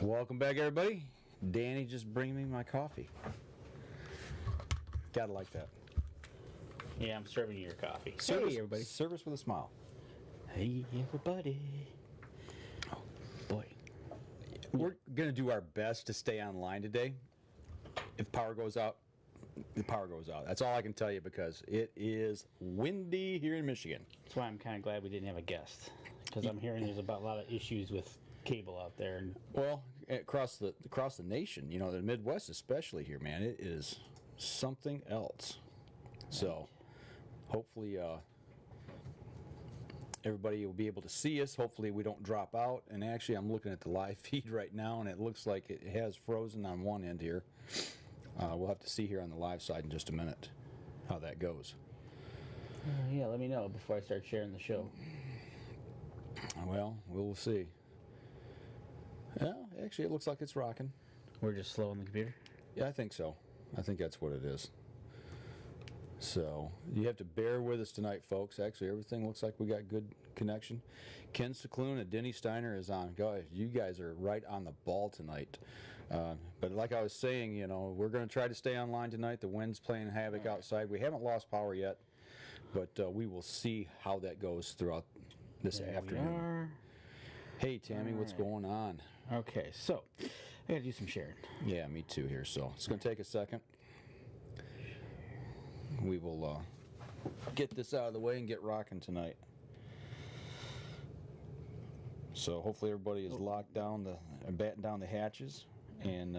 Welcome back, everybody. Danny just bringing me my coffee. Gotta like that. Yeah, I'm serving you your coffee. Service, Hey, everybody. Service with a smile. Hey, everybody. Oh, boy. We're gonna do our best to stay online today. If power goes out, the power goes out. That's all I can tell you because it is windy here in Michigan. That's why I'm kind of glad we didn't have a guest. Because I'm hearing there's about a lot of issues with cable out there. And well, across the nation, you know, the Midwest especially here, man, it is something else. So hopefully everybody will be able to see us. Hopefully we don't drop out. And actually I'm looking at the live feed right now and it looks like it has frozen on one end here. We'll have to see here on the live side in just a minute how that goes. Yeah, let me know before I start sharing the show. Well, we'll see. Yeah, actually it looks like it's rocking. We're just slow on the computer? Yeah, I think so. I think that's what it is. So you have to bear with us tonight, folks. Actually, everything looks like we got good connection. Ken Seclune and Denny Steiner is on. Guys, you guys are right on the ball tonight. But like I was saying, you know, we're going to try to stay online tonight. The wind's playing havoc outside. We haven't lost power yet, but we will see how that goes throughout this afternoon. Hey, Tammy, what's going on? Okay, so I got to do some sharing. Yeah, me too here. So it's going to take a second. We will get this out of the way and get rocking tonight. So hopefully everybody is locked down, batting down the hatches, and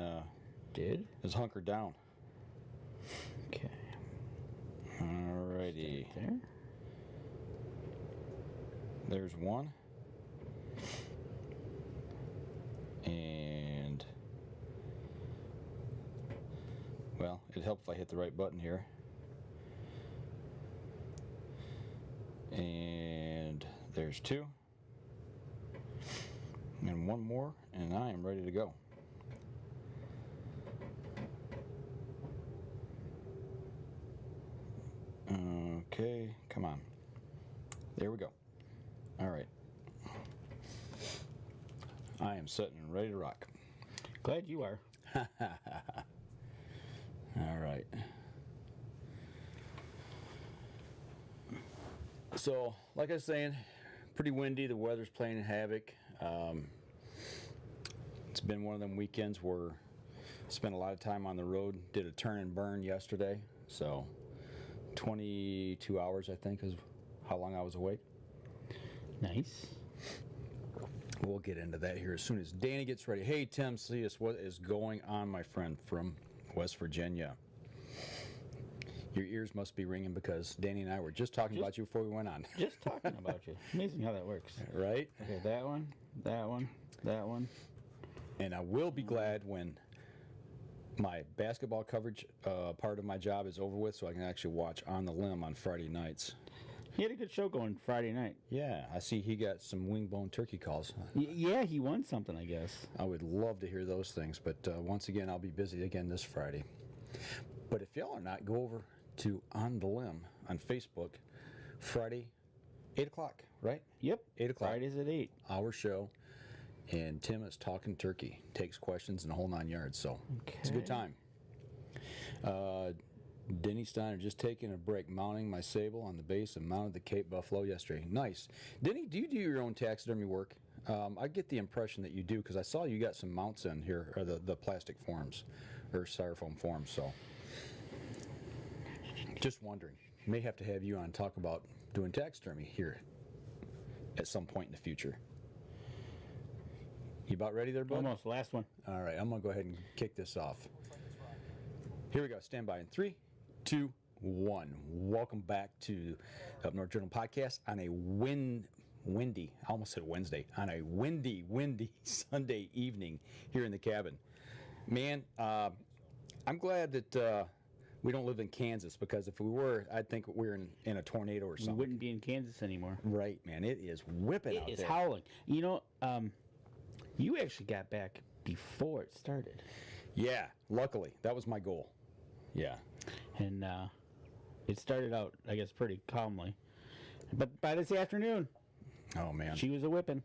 is hunkered down. Okay. Alrighty. There. There's one. And well, it'd help if I hit the right button here. And there's two. And one more, and I am ready to go. Okay, come on. There we go. All right. I am set and ready to rock. Glad you are. All right. So, like I was saying, pretty windy. The weather's playing havoc. It's been one of them weekends where I spent a lot of time on the road. Did a turn and burn yesterday. So, 22 hours, I think, is how long I was awake. Nice. We'll get into that here as soon as Danny gets ready. Hey, Tim, see us. What is going on, my friend from West Virginia? Your ears must be ringing because Danny and I were just talking about you before we went on. Just talking about you. Amazing how that works. Right? Okay, that one, that one, that one. And I will be glad when my basketball coverage part of my job is over with so I can actually watch On the Limb on Friday nights. He had a good show going Friday night. Yeah, I see he got some wing bone turkey calls. Yeah, he won something, I guess. I would love to hear those things, but once again, I'll be busy again this Friday. But if y'all are not, go over to On the Limb on Facebook, Friday, 8 o'clock, right? Yep. 8 o'clock. Fridays at 8. Our show. And Tim is talking turkey, takes questions and the whole 9 yards, so it's a good time. Denny Steiner just taking a break, mounting my sable on the base and mounted the Cape Buffalo yesterday. Nice. Denny, do you do your own taxidermy work? I get the impression that you do because I saw you got some mounts in here, or the plastic forms, or styrofoam forms, so just wondering. May have to have you on talk about doing taxidermy here at some point in the future. You about ready there, bud? Almost. Last one. All right, I'm going to go ahead and kick this off. Here we go. Stand by in 3, 2, 1. Welcome back to the Up North Journal podcast on a windy, I almost said Wednesday, on a windy Sunday evening here in the cabin. Man, I'm glad that we don't live in Kansas, because if we were, I'd think we were in a tornado or something. We wouldn't be in Kansas anymore. Right, man. It is whipping out there. It is howling. You know, you actually got back before it started. Yeah, luckily. That was my goal. Yeah. And it started out, I guess, pretty calmly. But by this afternoon, oh, man. she was a whipping.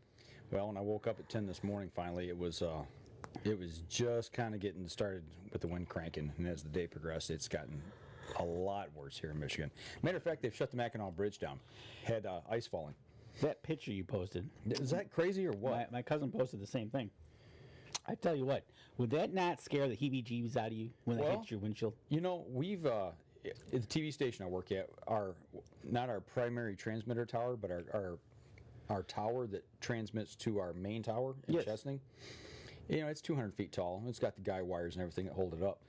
Well, when I woke up at 10 this morning, finally, it was It was just kind of getting started with the wind cranking, and as the day progressed, it's gotten a lot worse here in Michigan. Matter of fact, they've shut the Mackinac Bridge down. Had ice falling. That picture you posted. Is that crazy or what? My cousin posted the same thing. I tell you what, would that not scare the heebie-jeebies out of you when it hits your windshield? You know, we've at the TV station I work at, not our primary transmitter tower, but our tower that transmits to our main tower in Chesaning. You know, it's 200 feet tall. It's got the guy wires and everything that hold it up.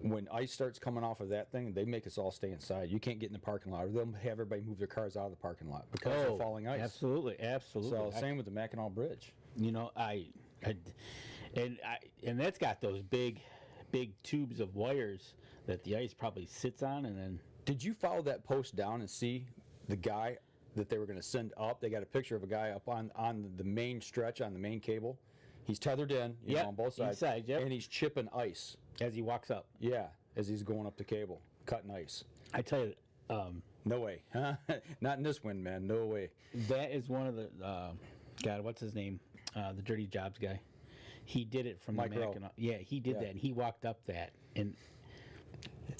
When ice starts coming off of that thing, they make us all stay inside. You can't get in the parking lot, or they'll have everybody move their cars out of the parking lot because of falling ice. Absolutely. So same with the Mackinac Bridge. You know, and that's got those big tubes of wires that the ice probably sits on, and then. Did you follow that post down and see the guy that they were going to send up? They got a picture of a guy up on the main stretch on the main cable. He's tethered in, you know, on both sides, and he's chipping ice as he walks up. Yeah, as he's going up the cable, cutting ice. I tell you, no way, huh? Not in this wind, man. No way. That is one of the God, what's his name? The Dirty Jobs guy. He did it from Mike the Mackinac. Yeah, he did that, and he walked up that. And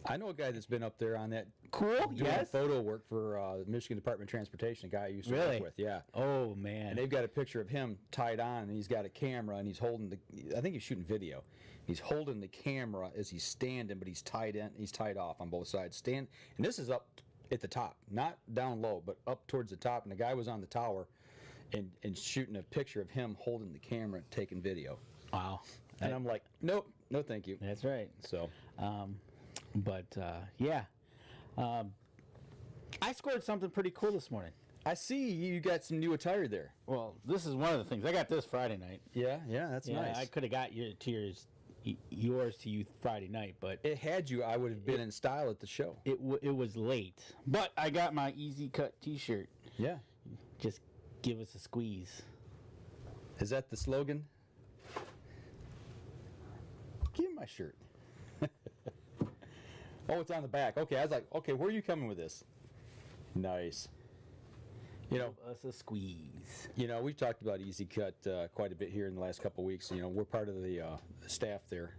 I know a guy that's been up there on that. Cool. Doing photo work for the Michigan Department of Transportation. A guy I used to work with. Yeah. Oh man. And they've got a picture of him tied on, and he's got a camera, and he's holding I think he's shooting video. He's holding the camera as he's standing, but he's tied in. He's tied off on both sides. And this is up at the top, not down low, but up towards the top. And the guy was on the tower, and shooting a picture of him holding the camera, taking video. Wow. And I'm like, nope, no, thank you. That's right. So, yeah. I scored something pretty cool this morning. I see you got some new attire there. Well, this is one of the things. I got this Friday night. Yeah, that's nice. I could have got yours to you Friday night, but it had you. I would have been in style at the show. It was late, but I got my Easy Cut T-shirt. Yeah. Just give us a squeeze. Is that the slogan? Give me my shirt. Oh, it's on the back. Okay, I was like, okay, where are you coming with this? Nice. You know, give us a squeeze. You know, we've talked about Easy Cut quite a bit here in the last couple of weeks. You know, we're part of the staff there,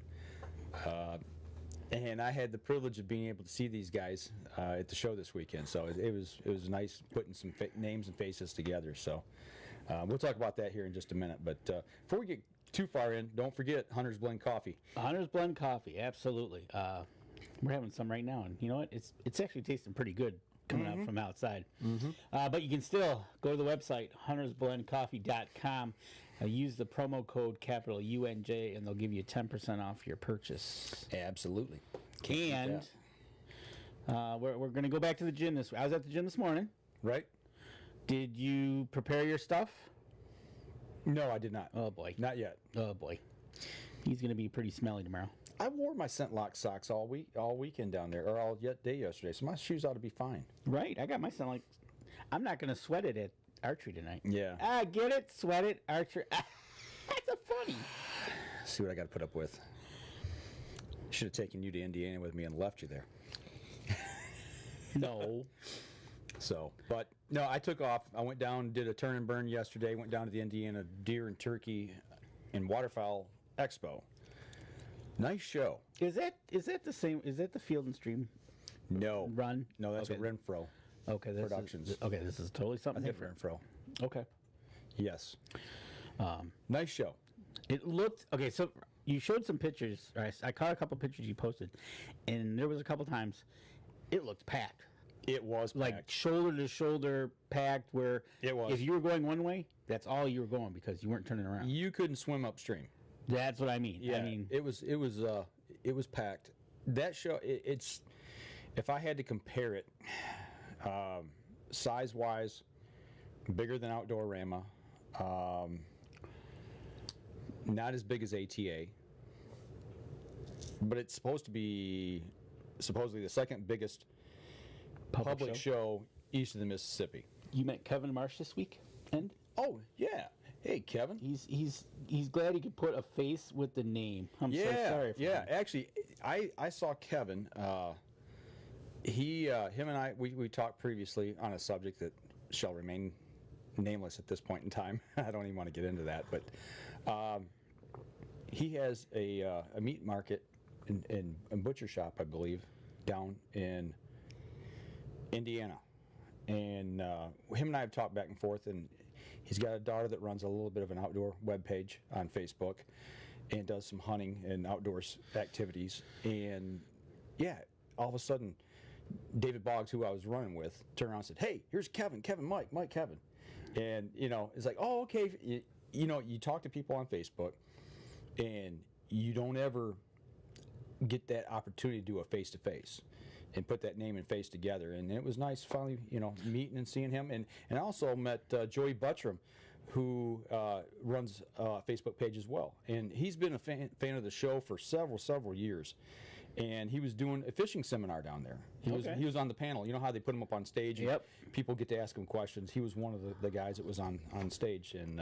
and I had the privilege of being able to see these guys at the show this weekend. So it was nice putting some names and faces together. So we'll talk about that here in just a minute. But before we get too far in, don't forget Hunter's Blend Coffee. Hunter's Blend Coffee, absolutely. We're having some right now, and you know what? It's actually tasting pretty good coming out from outside. But you can still go to the website, huntersblendcoffee.com. Use the promo code capital UNJ, and they'll give you 10% off your purchase. Absolutely. And we're going to go back to the gym I was at the gym this morning. Right. Did you prepare your stuff? No, I did not. Oh, boy. Not yet. Oh, boy. He's going to be pretty smelly tomorrow. I wore my scent lock socks all weekend down there, or all day yesterday, so my shoes ought to be fine. Right. I got my scent lock. I'm not going to sweat it at archery tonight. Yeah. Get it? Sweat it? Archery. That's a funny. See what I got to put up with. Should have taken you to Indiana with me and left you there. No. So, but no, I took off. I went down, did a turn and burn yesterday, went down to the Indiana Deer and Turkey and Waterfowl Expo. Nice show. Is that the same? Is that the Field and Stream? No. Run? No, that's a Renfro. Okay, Productions. This is totally something different. Renfro. Okay. Yes. Nice show. It looked okay. So you showed some pictures. Right? I caught a couple pictures you posted, and there was a couple times it looked packed. It was packed. Like shoulder to shoulder packed. Where it was. If you were going one way, that's all you were going because you weren't turning around. You couldn't swim upstream. That's what I mean. Yeah, I mean it was packed. That show, it's if I had to compare it, size wise, bigger than Outdoorama, not as big as ATA, but it's supposed to be supposedly the second biggest public show east of the Mississippi. You met Kevin Marsh this weekend? Oh yeah. Hey, Kevin. He's glad he could put a face with the name. I'm so sorry for him. Actually, I saw Kevin. Him and I, we talked previously on a subject that shall remain nameless at this point in time. I don't even want to get into that, but he has a meat market and butcher shop, I believe, down in Indiana. And him and I have talked back and forth, and he's got a daughter that runs a little bit of an outdoor web page on Facebook and does some hunting and outdoors activities. And yeah, all of a sudden, David Boggs, who I was running with, turned around and said, "Hey, here's Kevin, Mike, Kevin." And, it's like, oh, okay. You talk to people on Facebook, and you don't ever get that opportunity to do a face-to-face and put that name and face together. And it was nice finally, meeting and seeing him. And I also met Joey Buttram, who runs a Facebook page as well. And he's been a fan of the show for several years. And he was doing a fishing seminar down there. He was on the panel. You know how they put him up on stage? And people get to ask him questions. He was one of the guys that was on stage. And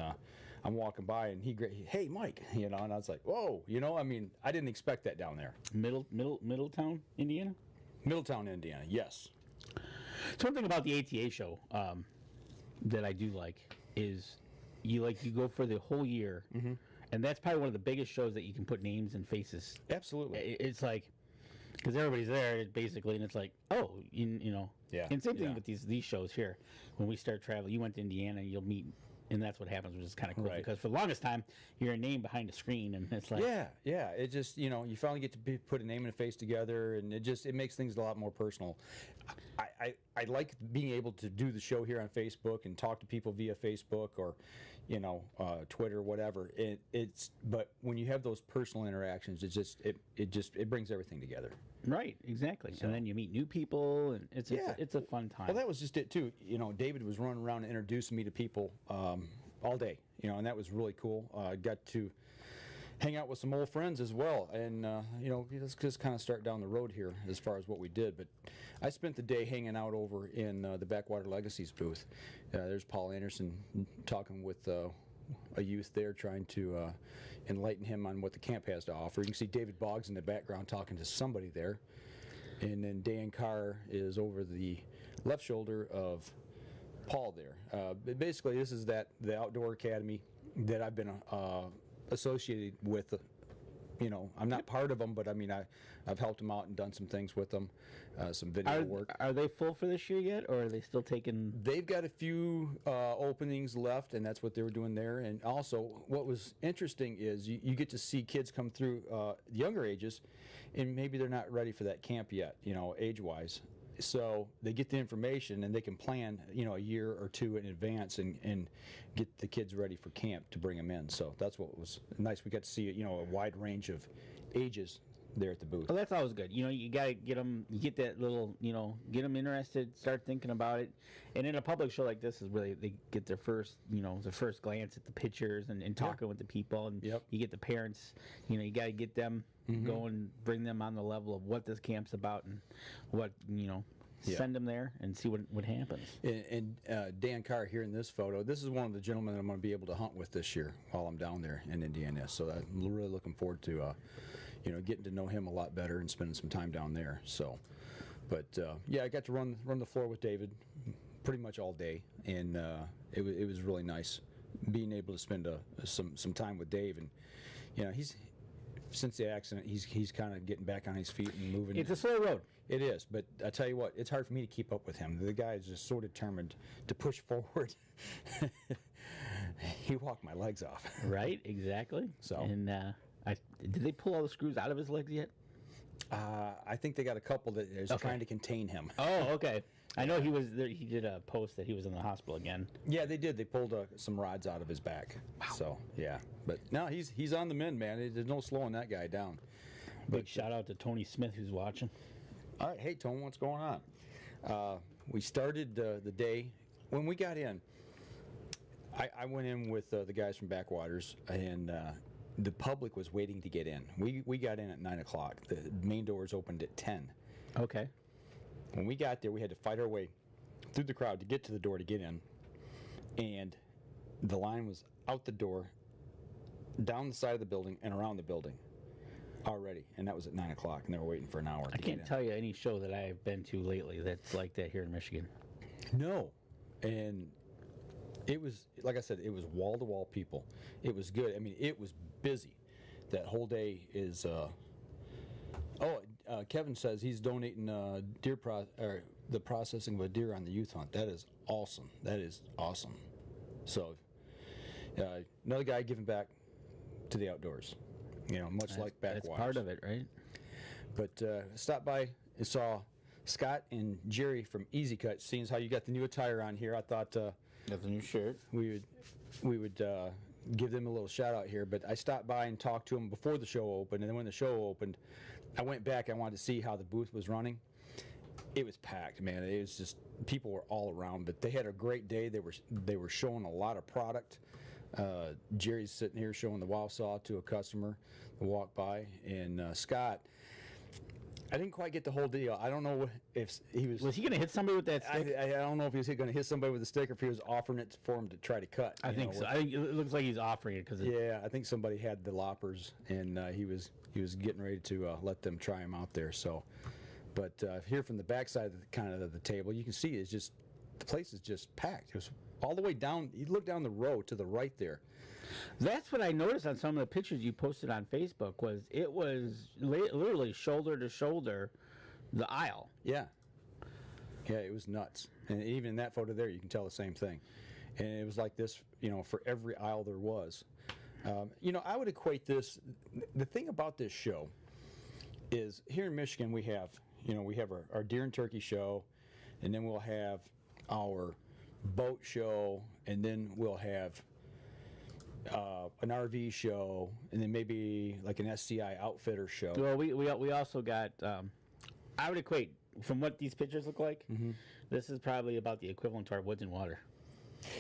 I'm walking by, and hey, Mike, and I was like, whoa, I didn't expect that down there. Middletown, Indiana? Middletown, Indiana, yes. So one thing about the ATA show that I do like is you go for the whole year, and that's probably one of the biggest shows that you can put names and faces. Absolutely. It's like, because everybody's there basically, and it's like, oh, Yeah. And same thing with these shows here. When we start traveling, you went to Indiana, you'll meet. And that's what happens, which is kind of cool. Right. Because for the longest time, you're a name behind a screen, and it's like... Yeah. It just, you finally get to put a name and a face together, and it makes things a lot more personal. I like being able to do the show here on Facebook and talk to people via Facebook or, Twitter, whatever. But when you have those personal interactions, it brings everything together. Right, exactly. So, and then you meet new people, and it's a fun time. Well, that was just it too. David was running around and introducing me to people all day. And that was really cool. I got to hang out with some old friends as well, and let's just kind of start down the road here as far as what we did. But I spent the day hanging out over in the Backwater Legacies booth. There's Paul Anderson talking with a youth there, trying to enlighten him on what the camp has to offer. You can see David Boggs in the background talking to somebody there. And then Dan Carr is over the left shoulder of Paul there. Basically, this is the Outdoor Academy that I've been associated with. I'm not part of them, but I've helped them out and done some things with them, some video work. Are they full for this year yet, or are they still taking? They've got a few openings left, and that's what they were doing there. And also, what was interesting is you get to see kids come through younger ages, and maybe they're not ready for that camp yet, age-wise. So they get the information, and they can plan, a year or two in advance and get the kids ready for camp to bring them in. So that's what was nice. We got to see, a wide range of ages there at the booth. Well, that's always good. You got to get them, get that little, get them interested, start thinking about it. And in a public show like this is really, they get their first, their first glance at the pictures and talking with the people. And you get the parents, you got to get them going, bring them on the level of what this camp's about and what, send them there and see what happens. And Dan Carr here in this photo, this is one of the gentlemen that I'm going to be able to hunt with this year while I'm down there in Indiana. So I'm really looking forward to, getting to know him a lot better and spending some time down there. So, but I got to run the floor with David pretty much all day, and it was really nice being able to spend some time with Dave. And he's since the accident, he's kind of getting back on his feet and moving. It's a slow road. It is, but I tell you what, it's hard for me to keep up with him. The guy is just so determined to push forward. He walked my legs off. Right, exactly. So, and did they pull all the screws out of his legs yet? I think they got a couple that is trying to contain him. Oh, okay. I know he was there. He did a post that he was in the hospital again. Yeah, they did. They pulled some rods out of his back. Wow. So yeah, but no, he's on the mend, man. There's no slowing that guy down. Big shout out to Tony Smith who's watching. All right, hey Tony, what's going on? We started the day when we got in. I went in with the guys from Backwaters, and the public was waiting to get in. We got in at 9 o'clock. The main doors opened at 10. Okay. When we got there, we had to fight our way through the crowd to get to the door to get in. And the line was out the door, down the side of the building, and around the building already. And that was at 9 o'clock, and they were waiting for an hour. I can't tell you any show that I've been to lately that's like that here in Michigan. No. And it was, like I said, it was wall-to-wall people. It was good. I mean, it was busy. that whole day is. Kevin says he's donating the processing of a deer on the youth hunt. That is awesome. That is awesome. So, another guy giving back to the outdoors. Much like backwaters. That's part of it, right? But stopped by and saw Scott and Jerry from Easy Cut. Seeing as how you got the new attire on here, I thought Got the new shirt. we would give them a little shout out here. But I stopped by and talked to them before the show opened, and then when the show opened, I went back. I wanted to see how the booth was running. It was packed, man. It was just people were all around, but they had a great day. They were showing a lot of product. Jerry's sitting here showing the wow saw to a customer that walked by, and Scott. I didn't quite get the whole deal. I don't know if he was. Was he going to hit somebody with that stick? I don't know if he was going to hit somebody with a stick or if he was offering it for him to try to cut. I think so. I think it looks like he's offering it because. Yeah, I think somebody had the loppers, and he was getting ready to let them try him out there. So, but here from the backside of the table, you can see it's just the place is just packed. It was all the way down. You look down the row to the right there. That's what I noticed on some of the pictures you posted on Facebook. It was literally shoulder to shoulder, the aisle. Yeah, it was nuts. And even in that photo there, you can tell the same thing. And it was like this, for every aisle there was. I would equate this. The thing about this show is here in Michigan we have our deer and turkey show, and then we'll have our boat show, and then we'll have an RV show, and then maybe like an SCI outfitter show. Well, we also got. I would equate from what these pictures look like. Mm-hmm. This is probably about the equivalent to our Woods and Water.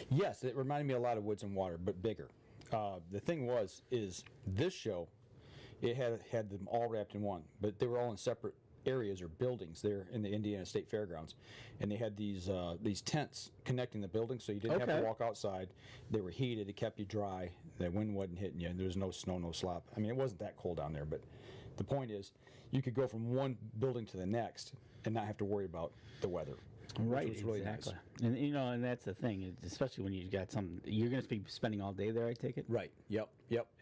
Yes, it reminded me a lot of Woods and Water, but bigger. The thing is this show, it had them all wrapped in one, but they were all in separate areas or buildings there in the Indiana State Fairgrounds, and they had these tents connecting the buildings, so you didn't have to walk outside. They were heated; it kept you dry. The wind wasn't hitting you, and there was no snow, no slop. I mean, it wasn't that cold down there, but the point is, you could go from one building to the next and not have to worry about the weather. Right, which was really exactly. nice. And and that's the thing, especially when you've got some. You're going to be spending all day there, I take it. Right. Yep.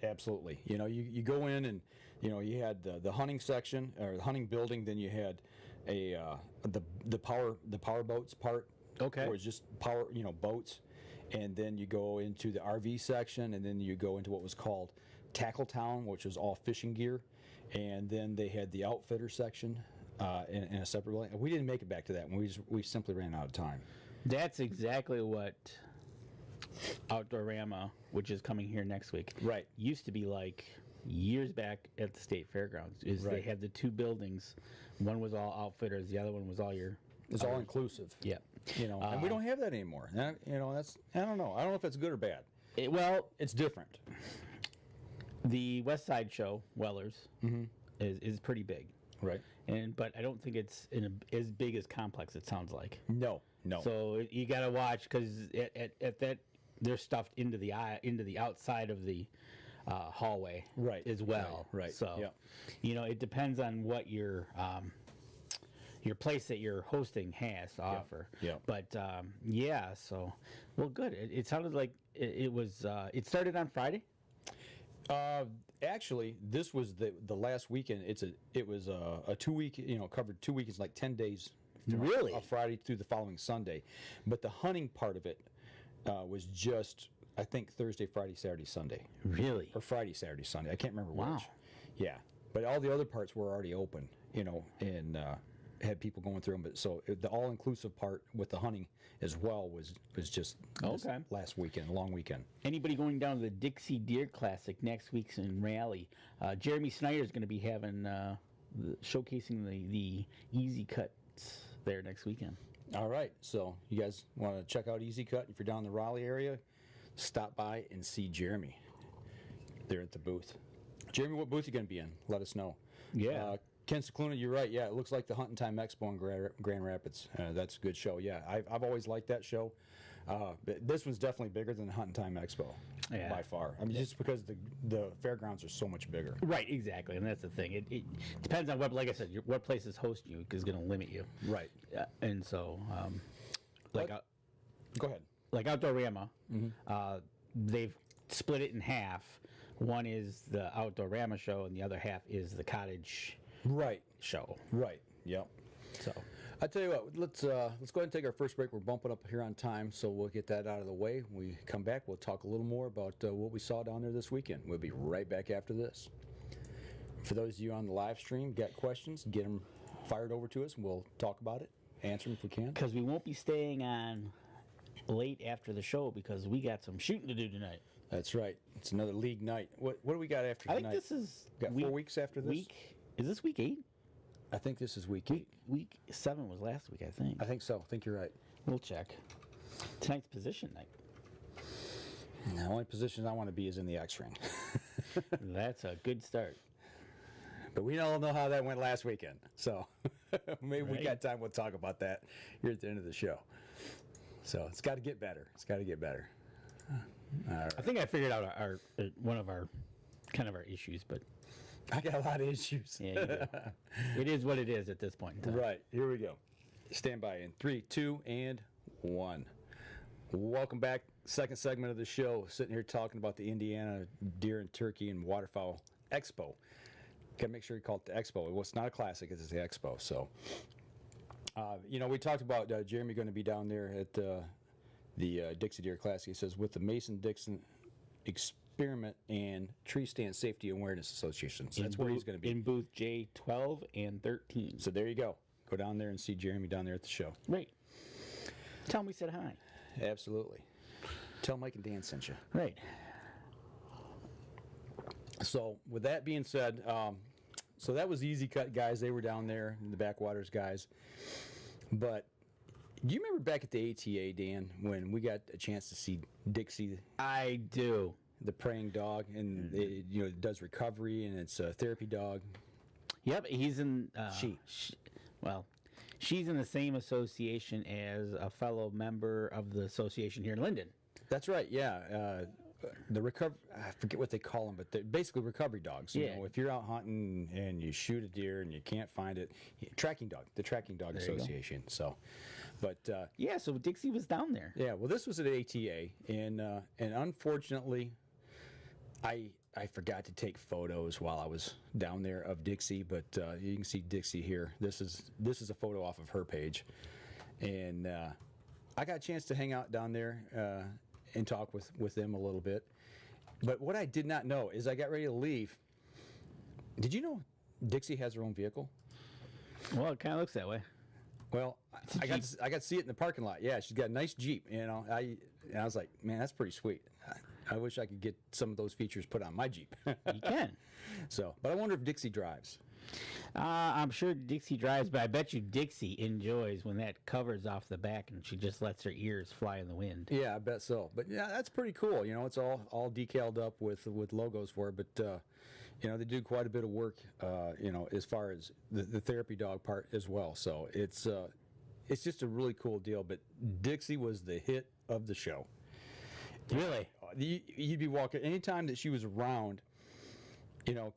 Absolutely. You go in and you had the hunting section or the hunting building. Then you had the power boats part. Okay. Where it was just power boats, and then you go into the RV section, and then you go into what was called Tackle Town, which was all fishing gear, and then they had the outfitter section. In a separate building. We didn't make it back to that one. We simply ran out of time. That's exactly what Outdoorama, which is coming here next week, right, used to be like years back at the state fairgrounds. They had the two buildings. One was all outfitters. The other one was all your. It's all inclusive. Yeah. And we don't have that anymore. That's I don't know. I don't know if it's good or bad. It's different. The West Side Show, Wellers, is pretty big. Right. But I don't think it's as big as Complex. It sounds like. No. So you got to watch because at that they're stuffed into the outside of the hallway, right, as well. Right. So, it depends on what your place that you're hosting has to offer. Yeah. But so good. It sounded like it was. It started on Friday. Actually, this was the last weekend. It was a 2 week, covered 2 weekends, like 10 days. Really? A Friday through the following Sunday. But the hunting part of it was just, I think, Thursday, Friday, Saturday, Sunday. Really? Or Friday, Saturday, Sunday. I can't remember Wow. which. Yeah. But all the other parts were already open, and had people going through them. But so the all-inclusive part with the hunting as well was just this last weekend, long weekend. Anybody going down to the Dixie Deer Classic next week's in Raleigh? Jeremy Snyder is going to be having showcasing the Easy Cuts there next weekend. All right, so you guys want to check out Easy Cut? If you're down in the Raleigh area, stop by and see Jeremy there at the booth. Jeremy, what booth are you going to be in? Let us know. Yeah. Ken Cicluna, you're right. Yeah, it looks like the Hunting Time Expo in Grand Rapids. That's a good show. Yeah, I've always liked that show. This one's definitely bigger than the Hunting Time Expo by far. I mean, just because the fairgrounds are so much bigger. Right, exactly, and that's the thing. It depends on like I said, what places host you is going to limit you. Right. And so, go ahead. Like Outdoorama, they've split it in half. one is the Outdoorama show, and the other half is the cottage Right. show. Right. Yep. So I tell you what, let's go ahead and take our first break. We're bumping up here on time, so we'll get that out of the way. When we come back, we'll talk a little more about what we saw down there this weekend. We'll be right back after this. For those of you on the live stream, got questions, get them fired over to us, and we'll talk about it, answer them if we can. because we won't be staying on late after the show because we got some shooting to do tonight. That's right. It's another league night. What do we got after I tonight? think this is Got 4 weeks after this? Is this week 8? I think this is week 8. Week 7 was last week, I think. I think so. I think you're right. We'll check. Tonight's position night. The only position I want to be is in the X ring. That's a good start. But we all know how that went last weekend. So maybe we Right. got time. We'll talk about that here at the end of the show. So it's got to get better. It's got to get better. All right. I think I figured out our one of our kind of our issues, but I got a lot of issues. yeah, you do. It is what it is at this point in time. Right. Here we go. Stand by in 3, 2, and 1. Welcome back. Second segment of the show. Sitting here talking about the Indiana Deer and Turkey and Waterfowl Expo. Got to make sure you call it the Expo. Well, it's not a classic. It's the Expo. So, we talked about Jeremy going to be down there at the Dixie Deer Classic. He says, with the Mason-Dixon Experiment and Tree Stand Safety Awareness Association. So that's where he's going to be. In booth J12 and 13. So there you go. Go down there and see Jeremy down there at the show. Right. Tell him we said hi. Absolutely. Tell Mike and Dan sent you. Right. So with that being said, so that was Easy Cut guys. They were down there, the Backwaters guys. But do you remember back at the ATA, Dan, when we got a chance to see Dixie, I do. the praying dog, and it does recovery, and it's a therapy dog. Yep, he's in. She. She's in the same association as a fellow member of the association here in Linden. That's right. Yeah. The I forget what they call them, but they're basically recovery dogs. You Yeah. know, if you're out hunting and you shoot a deer and you can't find it, tracking dog, the Tracking Dog There you go. Association. So, but Yeah, so Dixie was down there. yeah, well, this was at ATA, and unfortunately, I forgot to take photos while I was down there of Dixie, but you can see Dixie here. This is a photo off of her page, and I got a chance to hang out down there and talk with them a little bit. But what I did not know is I got ready to leave. Did you know Dixie has her own vehicle? Well, it kind of looks that way. Well, I got to see it in the parking lot. Yeah, she's got a nice Jeep. And I was like, man, that's pretty sweet. I wish I could get some of those features put on my Jeep. You can. So, but I wonder if Dixie drives. I'm sure Dixie drives, but I bet you Dixie enjoys when that covers off the back and she just lets her ears fly in the wind. Yeah, I bet so. But yeah, that's pretty cool. You know, it's all decaled up with logos for it. But they do quite a bit of work. As far as the therapy dog part as well. So it's just a really cool deal. But Dixie was the hit of the show. Really? You'd be walking anytime that she was around.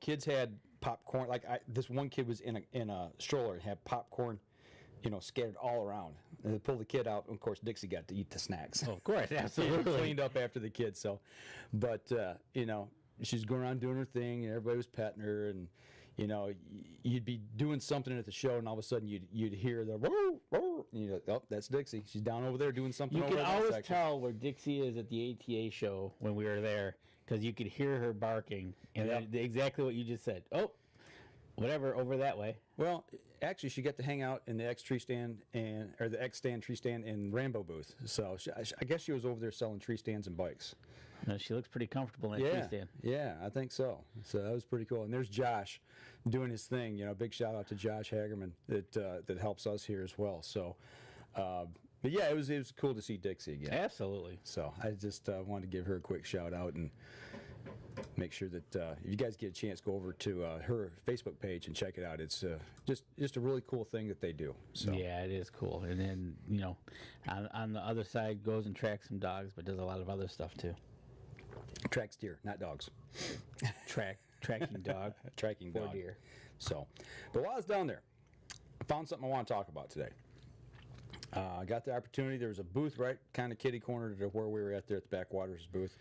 Kids had popcorn. Like this one kid was in a stroller and had popcorn, scattered all around. And they pulled the kid out. And of course, Dixie got to eat the snacks. Oh, of course, absolutely. Cleaned up after the kids. So, but she's going around doing her thing, and everybody was petting her, and you'd be doing something at the show, and all of a sudden you'd hear the whoa, whoa, and you're like, oh, that's Dixie. She's down over there doing something. You over can in that always section. tell where Dixie is at the ATA show when we were there because you could hear her barking, and Yep. then exactly what you just said. Oh, whatever, over that way. Well, actually, she got to hang out in the X tree stand or the X stand tree stand and Rambo booth. So I guess she was over there selling tree stands and bikes. No, she looks pretty comfortable in that tree stand. Yeah, I think so. So that was pretty cool. And there's Josh doing his thing. Big shout out to Josh Hagerman that helps us here as well. So, but yeah, it was cool to see Dixie again. Absolutely. So I just wanted to give her a quick shout out and make sure that if you guys get a chance, go over to her Facebook page and check it out. It's just a really cool thing that they do. So Yeah, it is cool. And then, on the other side, goes and tracks some dogs, but does a lot of other stuff too. tracks deer, not dogs. Tracking dog. Tracking For dog. deer. So, but while I was down there, I found something I want to talk about today. I got the opportunity. There was a booth right kind of kitty corner to where we were at there at the Backwaters booth.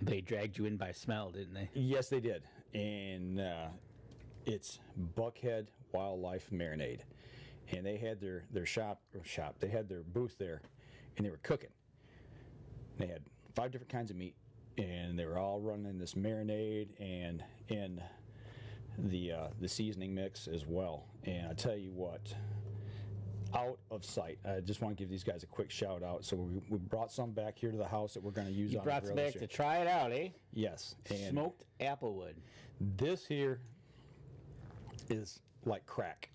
They dragged you in by smell, didn't they? Yes, they did. And it's Buckhead Wildlife Marinade. And they had their shop, they had their booth there, and they were cooking. They had 5 different kinds of meat, and they were all running this marinade and the seasoning mix as well. And I tell you what, out of sight. I just want to give these guys a quick shout out. So we brought some back here to the house that we're going to use You on brought the some grill back this to year. try it out, eh? Yes. And Smoked applewood. this here is like crack.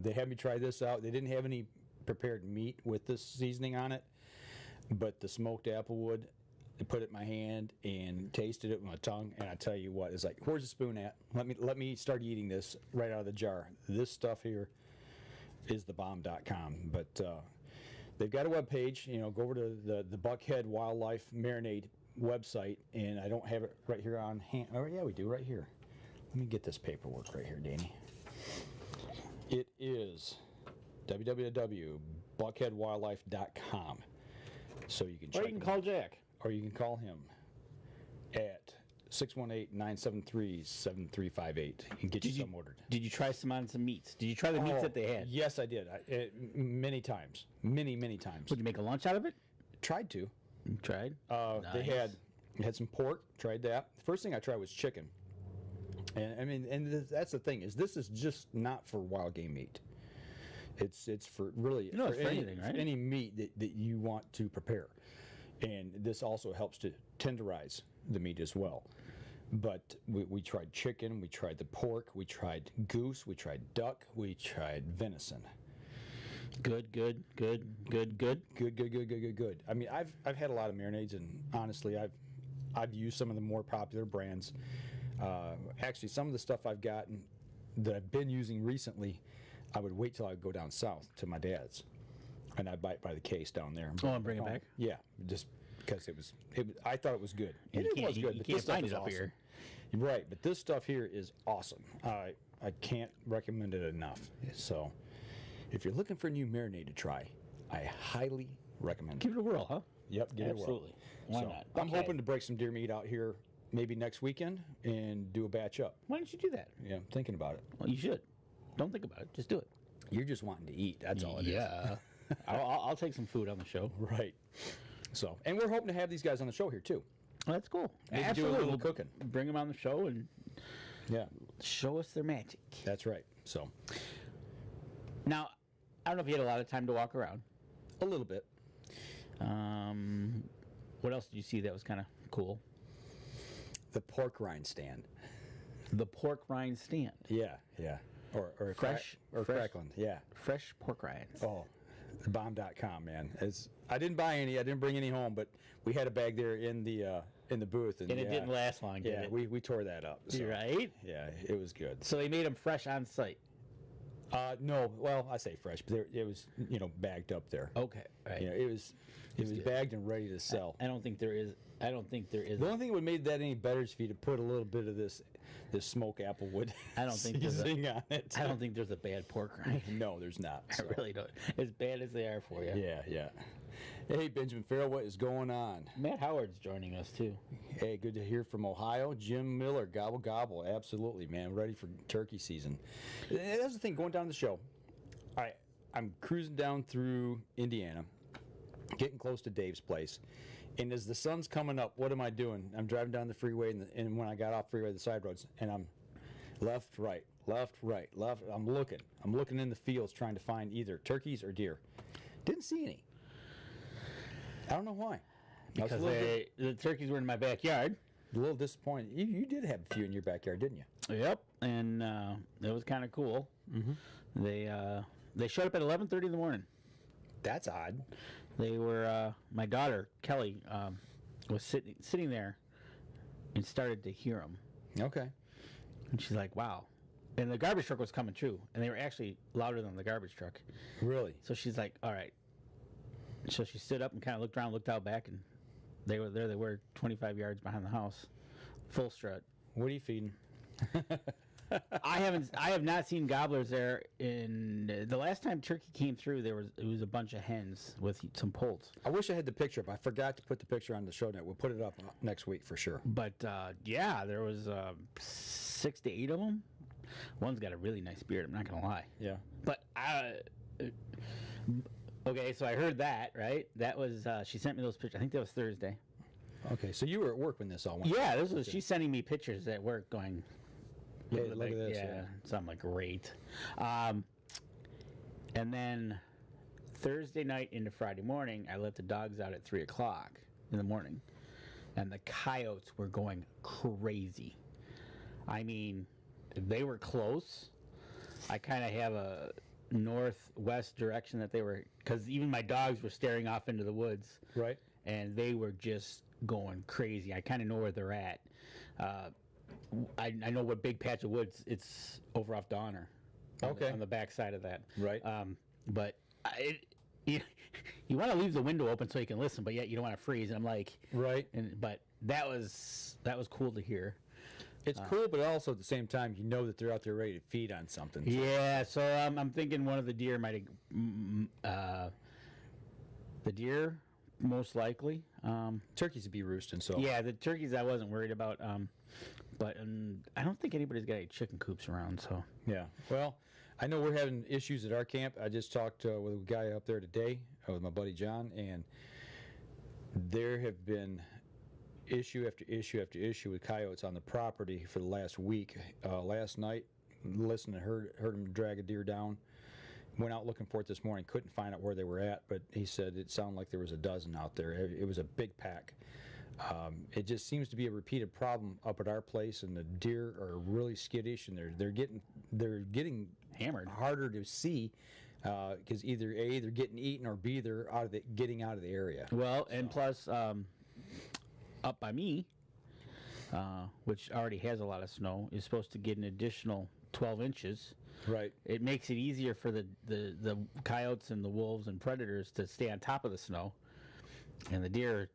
They had me try this out. They didn't have any prepared meat with this seasoning on it, but the smoked applewood, I put it in my hand and tasted it with my tongue, and I tell you what, it's like, where's the spoon at? Let me start eating this right out of the jar. This stuff here is thebomb.com, but they've got a web page. You know, go over to the Buckhead Wildlife Marinade website, and I don't have it right here on hand. Oh yeah, we do right here. Let me get this paperwork right here, Danny. It is www.buckheadwildlife.com. So you can check Or you can call Jack. or you can call him at 618-973-7358 and get you some ordered. Did you try some on some meats? Did you try the meats that they had? Yes, I did. Many times. Many times. Would you make a lunch out of it? Tried to. You tried? They had some pork. Tried that. The first thing I tried was chicken. And I mean, that's the thing, is this is just not for wild game meat. It's for really it's for anything, right? any meat that you want to prepare. And this also helps to tenderize the meat as well. But we tried chicken, we tried the pork, we tried goose, we tried duck, we tried venison. Good. Good. I mean, I've had a lot of marinades, and honestly, I've used some of the more popular brands. Actually, some of the stuff I've gotten that I've been using recently, I would wait till I would go down south to my dad's, and I'd buy it by the case down there. And bring it back? Yeah, just because it was. I thought it was good. And It was good. You But can't this stuff find is it up awesome. here. Right, but this stuff here is awesome. I can't recommend it enough. So, if you're looking for a new marinade to try, I highly recommend it. Give it a whirl, huh? Yep, give it a whirl. Absolutely. Why So, not? I'm Okay. hoping to break some deer meat out here maybe next weekend and do a batch up. Why don't you do that? Yeah, I'm thinking about it. Well, you should. Don't think about it. Just do it. You're just wanting to eat. That's all it is. Yeah. I'll take some food on the show. Right. So, and we're hoping to have these guys on the show here too. Well, that's cool. Maybe do a Absolutely. little We'll cooking. Bring them on the show and Yeah, show us their magic. that's right. So, Now, I don't know if you had a lot of time to walk around. a little bit. What else did you see that was kind of cool? The pork rind stand. The pork rind stand. Yeah. Or Fresh- or fresh- crackling. Yeah. Fresh pork rinds. Oh, thebomb.com, man. I didn't buy any. I didn't bring any home, but we had a bag there in the booth, And it yeah, didn't last long, did Yeah, it? we tore that up. So, Right? Yeah, it was good. So they made them fresh on site. No, well, I say fresh, but it was bagged up there. Okay. Right. It was good. bagged and ready to sell. I don't think there is. The only thing that would make that any better is if you'd put a little bit of this smoke applewood I don't think there's a- seasoning on it. I don't think there's a bad pork rind. No, there's not. I so. really don't. As bad as they are for you. Yeah. Hey, Benjamin Farrell, what is going on? Matt Howard's joining us too. Hey, good to hear from Ohio. Jim Miller, gobble gobble. Absolutely, man. Ready for turkey season. That's the thing, going down the show. I'm cruising down through Indiana, getting close to Dave's place. And as the sun's coming up, what am I doing? I'm driving down the freeway, and when I got off freeway, the side roads, and I'm left, right. I'm looking in the fields trying to find either turkeys or deer. Didn't see any. I don't know why. I was Because the turkeys were in my backyard. a little disappointed. You did have a few in your backyard, didn't you? Yep. And it was kind of cool. Mm-hmm. They showed up at 11:30 in the morning. That's odd. They were my daughter Kelly was sitting there and started to hear them. Okay. And she's like, "Wow!" And the garbage truck was coming too, and they were actually louder than the garbage truck. Really? So she's like, "All right." So she stood up and kind of looked around, looked out back, and they were there. They were 25 yards behind the house, full strut. What are you feeding? I have not seen gobblers there. In the last time turkey came through, it was a bunch of hens with some poults. I wish I had the picture up. I forgot to put the picture on the show net. We'll put it up next week for sure. But yeah, there was 6 to 8 of them. One's got a really nice beard. I'm not gonna lie. Yeah. But okay, so I heard that, right? That was she sent me those pictures. I think that was Thursday. Okay, so you were at work when this all went. Yeah, this was. She's sending me pictures at work, going, Look at this. Yeah, so I'm like, great. And then Thursday night into Friday morning, I let the dogs out at 3 o'clock in the morning, and the coyotes were going crazy. I mean, they were close. I kind of have a northwest direction that they were, because even my dogs were staring off into the woods. Right. And they were just going crazy. I kind of know where they're at. I know what big patch of woods it's over off Donner. Okay. On the back side of that. Right. But you want to leave the window open so you can listen, but yet you don't want to freeze. And I'm like, right. But that was cool to hear. It's cool, but also at the same time, you know that they're out there ready to feed on something. Yeah, so I'm thinking one of the deer might have. The deer, most likely. Turkeys would be roosting, so. Yeah, the turkeys I wasn't worried about. But I don't think anybody's got any chicken coops around, so. Yeah. Well, I know we're having issues at our camp. I just talked with a guy up there today, with my buddy John, and there have been issue after issue after issue with coyotes on the property for the last week. Last night, listened and heard him drag a deer down. Went out looking for it this morning. Couldn't find out where they were at, but he said it sounded like there was a dozen out there. It was a big pack. It just seems to be a repeated problem up at our place, and the deer are really skittish, and they're getting Hammered. harder to see because either A, they're getting eaten, or B, they're getting out of the area. Well, and plus, up by me, which already has a lot of snow, is supposed to get an additional 12 inches. Right. It makes it easier for the coyotes and the wolves and predators to stay on top of the snow, and the deer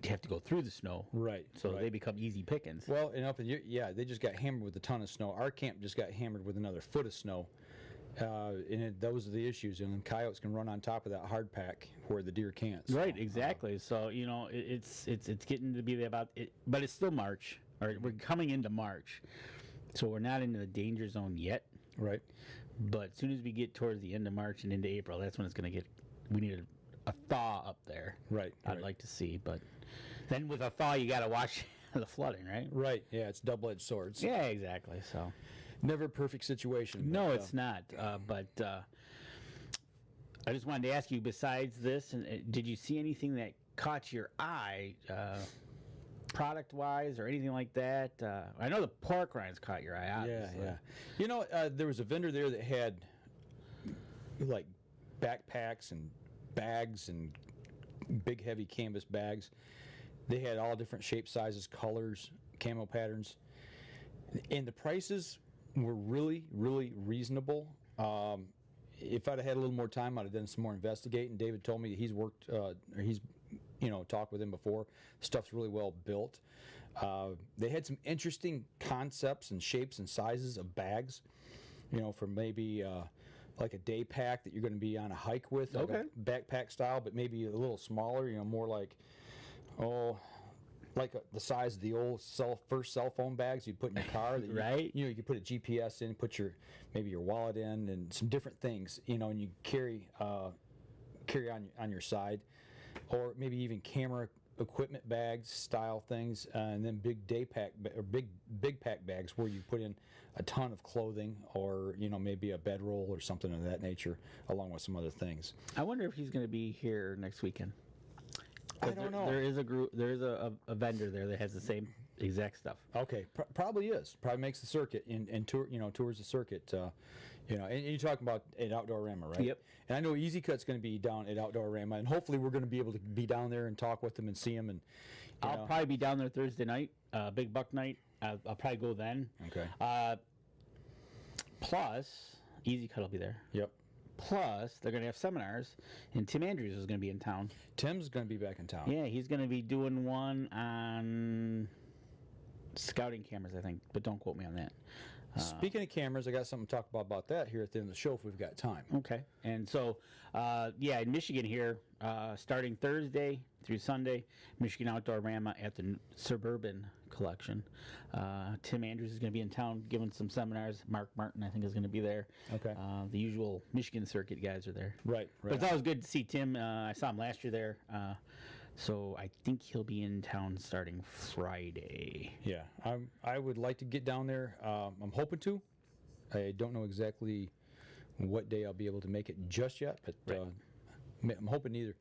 have to go through the snow. Right. So right. they become easy pickings. Well, and up in they just got hammered with a ton of snow. Our camp just got hammered with another foot of snow. Those are the issues, and then coyotes can run on top of that hard pack where the deer can't. So, right, exactly. So it's getting to be about it, but it's still March, or we're coming into March, so we're not into the danger zone yet. Right. But as soon as we get towards the end of March and into April, that's when it's going to get. We need a thaw up there. Right. I'd like to see, but then with a thaw, you got to watch the flooding, right? Right. Yeah, it's double-edged swords. Yeah, exactly. So. Never a perfect situation. No, it's not. But I just wanted to ask you, besides this, and did you see anything that caught your eye, product-wise, or anything like that? I know the pork rinds caught your eye, obviously. Yeah. There was a vendor there that had like backpacks and bags and big, heavy canvas bags. They had all different shapes, sizes, colors, camo patterns, and the prices were really, really reasonable. If I'd have had a little more time, I'd have done some more investigating. David told me he's worked, he's talked with him before. Stuff's really well built. They had some interesting concepts and shapes and sizes of bags, for maybe like a day pack that you're going to be on a hike with, like a backpack style, but maybe a little smaller, more like, the size of the old first cell phone bags you'd put in your car. That right. You could put a GPS in, put maybe your wallet in, and some different things. And you carry on your side, or maybe even camera equipment bags style things, and then big day pack or big pack bags where you put in a ton of clothing, or maybe a bedroll or something of that nature, along with some other things. I wonder if he's going to be here next weekend. I don't know. There is a group. There is a vendor there that has the same exact stuff. Okay, probably is. Probably makes the circuit and tours the circuit. And you're talking about at Outdoorama, right? Yep. And I know Easy Cut's going to be down at Outdoorama, and hopefully we're going to be able to be down there and talk with them and see them. And I'll probably be down there Thursday night, big buck night. I'll probably go then. Okay. Plus, Easy Cut will be there. Yep. Plus, they're going to have seminars, and Tim Andrews is going to be in town. Tim's going to be back in town. Yeah, he's going to be doing one on scouting cameras, I think, but don't quote me on that. Speaking of cameras, I got something to talk about that here at the end of the show if we've got time. Okay. And so, yeah, in Michigan here, starting Thursday through Sunday, Michigan Outdoorama at the Suburban Collection. Tim Andrews is going to be in town giving some seminars. Mark Martin, I think, is going to be there. Okay. The usual Michigan circuit guys are there. Right. But it's always good to see Tim. I saw him last year there. So I think he'll be in town starting Friday. Yeah, I would like to get down there. I'm hoping to. I don't know exactly what day I'll be able to make it just yet, but I'm hoping either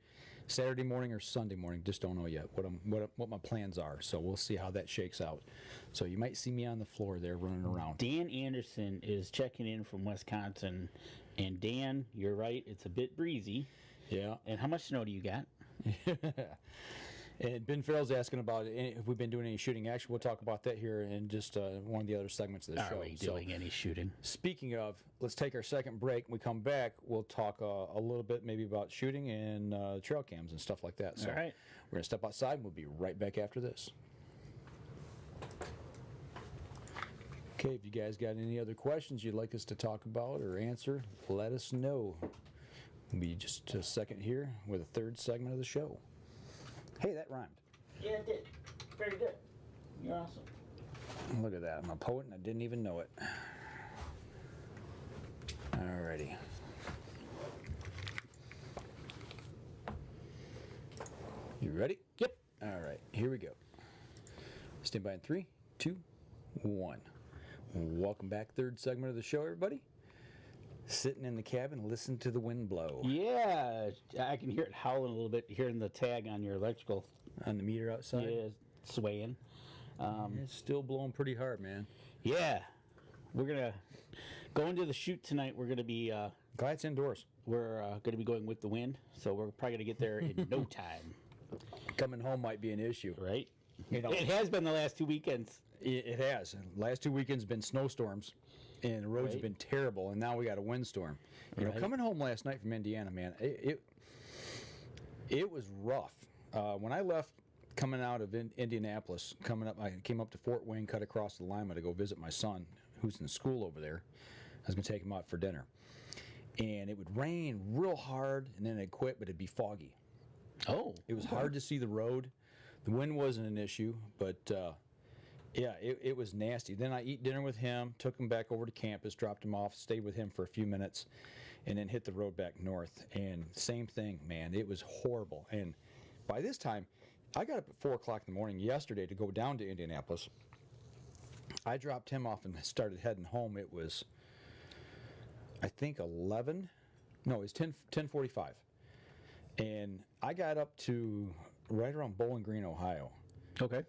Saturday morning or Sunday morning. Just don't know yet what my plans are. So we'll see how that shakes out. So you might see me on the floor there running around. Dan Anderson is checking in from Wisconsin, and Dan, you're right. It's a bit breezy. Yeah. And how much snow do you got? And Ben Farrell's asking about if we've been doing any shooting action. We'll talk about that here in just one of the other segments of the show. Are we doing any shooting? Speaking of, let's take our second break. When we come back, we'll talk a little bit maybe about shooting and trail cams and stuff like that. So All right. We're going to step outside and we'll be right back after this. Okay, if you guys got any other questions you'd like us to talk about or answer, let us know. We'll be just a second here with a third segment of the show. Hey, that rhymed. Yeah, it did. Very good. You're awesome. Look at that. I'm a poet and I didn't even know it. Alrighty. You ready? Yep. Alright, here we go. Stand by in 3, 2, 1. Welcome back. Third segment of the show, everybody. Sitting in the cabin, listen to the wind blow. Yeah, I can hear it howling a little bit, hearing the tag on your electrical. On the meter outside? Yeah, swaying. It's still blowing pretty hard, man. Yeah. We're going to go into the shoot tonight. We're going to be... Glad it's indoors. We're going to be going with the wind, so we're probably going to get there in no time. Coming home might be an issue. Right? You know, It has been the last 2 weekends. It has. Last 2 weekends been snowstorms, and the roads have been terrible, and now we got a windstorm. You know, coming home last night from Indiana, man, it was rough. When I left, coming out of Indianapolis, I came up to Fort Wayne, cut across the Lima to go visit my son, who's in school over there. I was going to take him out for dinner. And it would rain real hard, and then it'd quit, but it'd be foggy. Oh. It was hard to see the road. The wind wasn't an issue, but yeah, it was nasty. Then I eat dinner with him, took him back over to campus, dropped him off, stayed with him for a few minutes, and then hit the road back north. And same thing, man. It was horrible. And by this time, I got up at 4 o'clock in the morning yesterday to go down to Indianapolis. I dropped him off and started heading home. It was, I think, 11. No, it was 10:45. And I got up to right around Bowling Green, Ohio. Okay.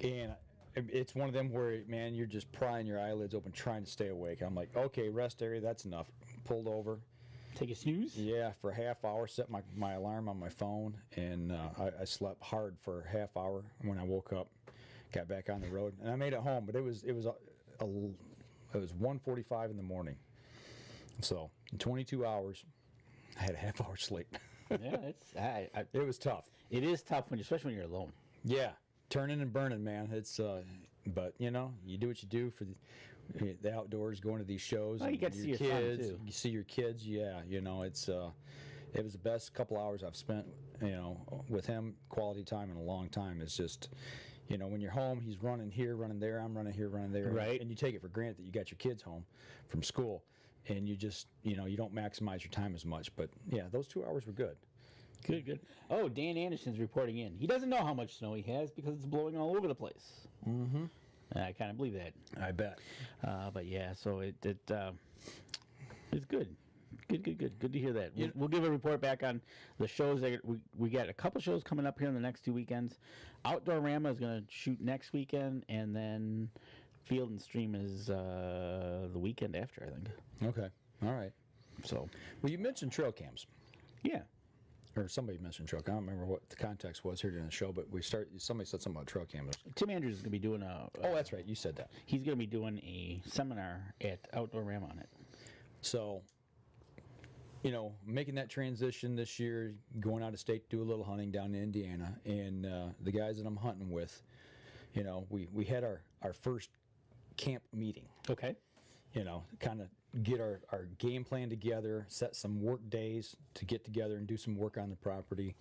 And it's one of them where, man, you're just prying your eyelids open trying to stay awake. I'm like, okay, rest area, that's enough. Pulled over. Take a snooze? Yeah, for a half hour, set my alarm on my phone, and I slept hard for a half hour. When I woke up, got back on the road, and I made it home, but it was 1:45 in the morning. So in 22 hours, I had a half hour sleep. Yeah, It was tough. it is tough, especially when you're alone. Yeah, turning and burning, man. It's but you know, you do what you do for the outdoors, going to these shows. Well, you get to see your son, kids. too. You see your kids. Yeah, you know, it was the best couple hours I've spent, you know, with him. Quality time in a long time. It's just, you know, when you're home, he's running here, running there. I'm running here, running there. Right. And you take it for granted that you got your kids home from school, and you just, you know, you don't maximize your time as much. But yeah, those 2 hours were good. Good. Oh, Dan Anderson's reporting in. He doesn't know how much snow he has because it's blowing all over the place. Mm-hmm. I kind of believe that. I bet. But yeah, so it's good. Good to hear that. We'll give a report back on the shows. We got a couple shows coming up here in the next 2 weekends. Outdoorama is going to shoot next weekend, and then Field and Stream is the weekend after, I think. Okay. All right. So, Well, you mentioned trail cams. yeah. Or somebody mentioned trail cam. I don't remember what the context was here during the show, but somebody said something about trail cameras. Tim Andrews is going to be doing Oh, that's right. You said that. he's going to be doing a seminar at Outdoorama on it. So, you know, making that transition this year, going out of state to do a little hunting down in Indiana, and the guys that I'm hunting with, you know, we had our first camp meeting. Okay. You know, kind of get our game plan together, set some work days to get together and do some work on the property,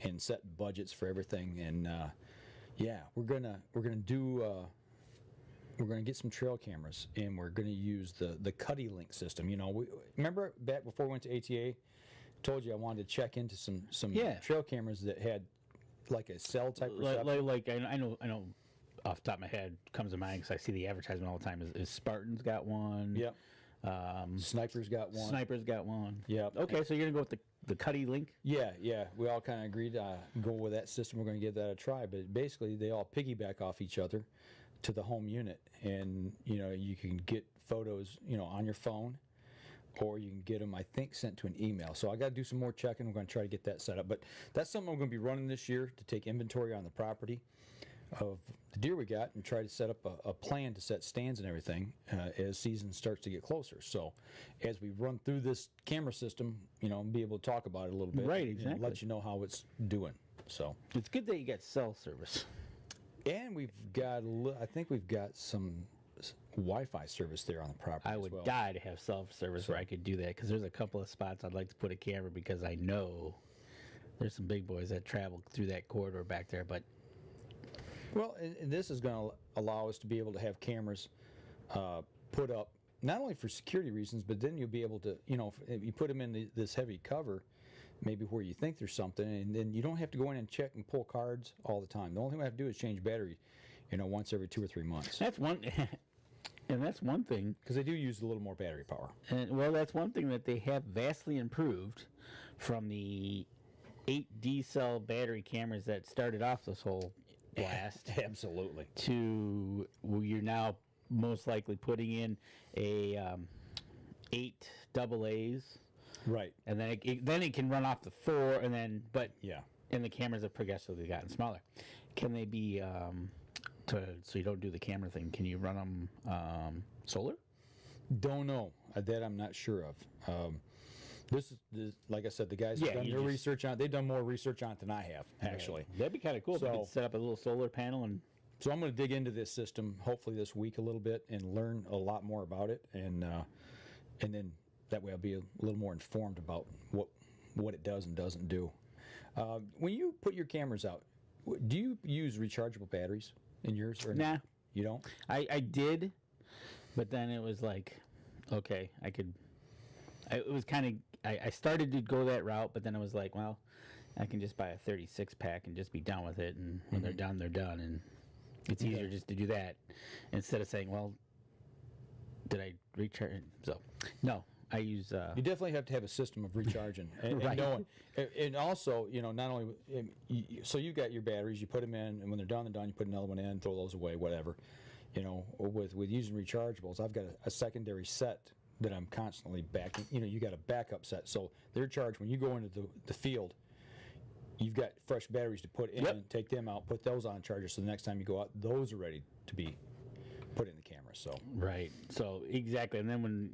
and set budgets for everything. And yeah, we're gonna get some trail cameras, and we're gonna use the CuddeLink system. You know, remember back before we went to ATA, told you I wanted to check into some trail cameras that had like a cell type reception. Like I know off the top of my head comes to mind because I see the advertisement all the time. Is Spartan's got one? Yep. Sniper's got one. Sniper's got one. Yep. Okay, so you're gonna go with the CuddeLink? Yeah. We all kind of agreed to go with that system. We're going to give that a try. But basically, they all piggyback off each other to the home unit, and you know you can get photos, you know, on your phone, or you can get them, I think, sent to an email. So I got to do some more checking. We're going to try to get that set up. But that's something I'm going to be running this year to take inventory on the property of the deer we got and try to set up a plan to set stands and everything as season starts to get closer. So as we run through this camera system, you know, be able to talk about it a little bit. Right, and exactly. let you know how it's doing. So It's good that you got cell service. and we've got, I think we've got some Wi-Fi service there on the property. I as would well. die to have cell service where I could do that because there's a couple of spots I'd like to put a camera because I know there's some big boys that travel through that corridor back there. But Well, and this is going to allow us to be able to have cameras put up, not only for security reasons, but then you'll be able to, you know, if you put them in this heavy cover, maybe where you think there's something, and then you don't have to go in and check and pull cards all the time. The only thing we have to do is change battery, you know, once every 2 or 3 months. that's one, and that's one thing. Because they do use a little more battery power. And well, that's one thing that they have vastly improved from the 8D cell battery cameras that started off this whole blast Absolutely. to you're now most likely putting in a 8 AA's, Right. and then it can run off the 4, and then Yeah. and the cameras have progressively gotten smaller. Can they be so you don't do the camera thing? Can you run them solar? Don't know. That I'm not sure of. This is like I said, the guys have done their research on it. They've done more research on it than I have, actually. That'd be kind of cool if you So- could set up a little solar panel and. So I'm going to dig into this system hopefully this week a little bit and learn a lot more about it, and then that way I'll be a little more informed about what it does and doesn't do. When you put your cameras out, do you use rechargeable batteries in yours or Nah. not? You don't? I did, but then it was like, okay, it was kind of, I started to go that route, but then I was like, well, I can just buy a 36 pack and just be done with it, and when they're done, they're done, and it's easier just to do that instead of saying, well, did I recharge? So, no, I use. You definitely have to have a system of recharging, and, Right. and also, you know, not only so you got your batteries, you put them in, and when they're done, you put another one in, throw those away, whatever. You know, with using rechargeables, I've got a secondary set that I'm constantly backing. You know, you got a backup set, so they're charged when you go into the field. You've got fresh batteries to put in, take them out, put those on charger, so the next time you go out, those are ready to be put in the camera. So Right. So exactly, and then when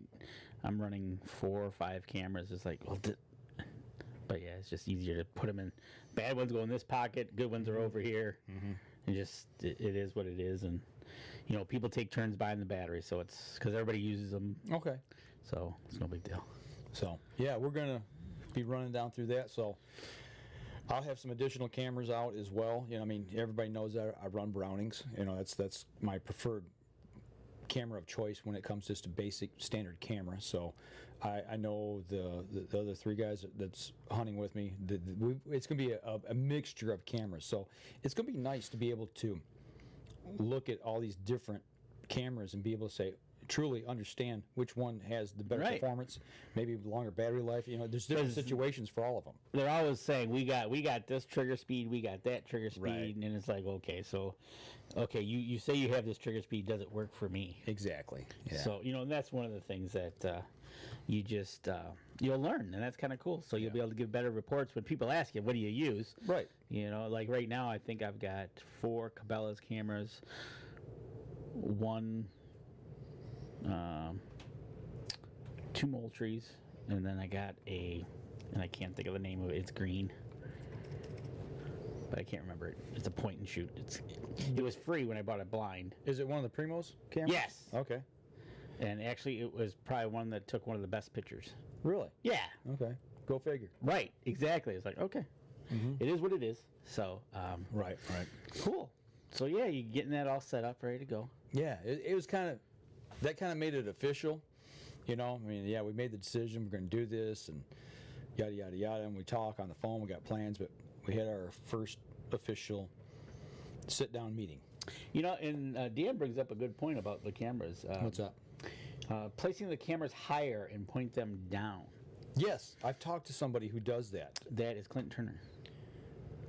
I'm running 4 or 5 cameras, it's like, well, but yeah, it's just easier to put them in. Bad ones go in this pocket, good ones are over here, and just it is what it is. And you know, people take turns buying the batteries, so it's because everybody uses them. okay, So it's no big deal. so yeah, we're gonna be running down through that. So I'll have some additional cameras out as well. You know, I mean, everybody knows that I run Brownings. You know, that's my preferred camera of choice when it comes just to basic standard camera. So I know the other 3 guys that's hunting with me, it's going to be a mixture of cameras. So it's going to be nice to be able to look at all these different cameras and be able to say, truly understand which one has the better performance, maybe longer battery life. You know, there's different situations for all of them. They're always saying we got this trigger speed, we got that trigger speed, Right. and it's like, okay, so you say you have this trigger speed, does it work for me? Exactly. Yeah. So you know, and that's one of the things that you just you'll learn, and that's kind of cool. So you'll be able to give better reports when people ask you, what do you use? Right. You know, like right now, I think I've got 4 Cabela's cameras, 1. 2 Moultries, and then I got and I can't think of the name of it. It's green, but I can't remember it. It's a point and shoot. It was free when I bought it blind. Is it one of the Primos cameras? Yes. Okay. And actually, it was probably one that took one of the best pictures. Really? Yeah. Okay. Go figure. Right. Exactly. It's like, okay, it is what it is. So, Right. cool. So yeah, you getting that all set up, ready to go. Yeah, it was that kind of made it official. You know, I mean, yeah, we made the decision, we're going to do this, and yada, yada, yada, and we talk on the phone, we got plans, but we had our first official sit-down meeting. You know, and Dan brings up a good point about the cameras. What's up? Placing the cameras higher and point them down. Yes, I've talked to somebody who does that. That is Clinton Turner.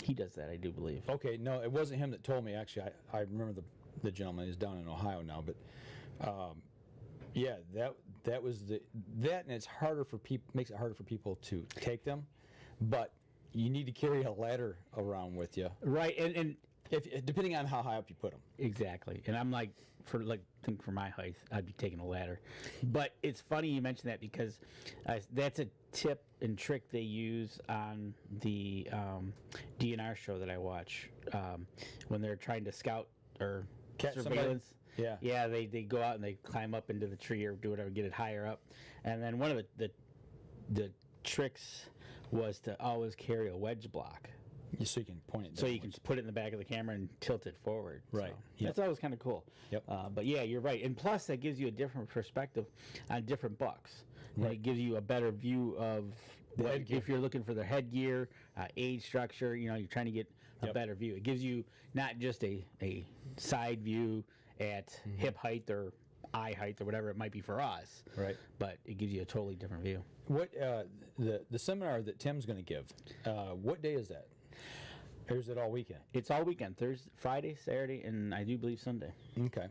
He does that, I do believe. Okay, no, it wasn't him that told me, actually. I remember the gentleman. He's down in Ohio now, but yeah, that was that, and it's harder for people, makes it harder for people to take them, but you need to carry a ladder around with you, Right, and if depending on how high up you put them. exactly. And I'm like, for my height, I'd be taking a ladder. But it's funny you mention that because that's a tip and trick they use on the DNR show that I watch when they're trying to scout or Catch surveillance. Yeah. Yeah, they go out and they climb up into the tree or do whatever, get it higher up. And then one of the tricks was to always carry a wedge block. So you can point it. So you can just put it in the back of the camera and tilt it forward. Right. So Yep. That's always kind of cool. Yep. But yeah, you're right. And plus, that gives you a different perspective on different bucks. Right. It gives you a better view of if you're looking for the headgear, age structure. You know, you're trying to get a better view. It gives you not just a side view at hip height or eye height or whatever it might be for us. Right. But it gives you a totally different view. What the seminar that Tim's going to give? What day is that? Or is it all weekend? It's all weekend. Thursday, Friday, Saturday, and I do believe Sunday. Okay.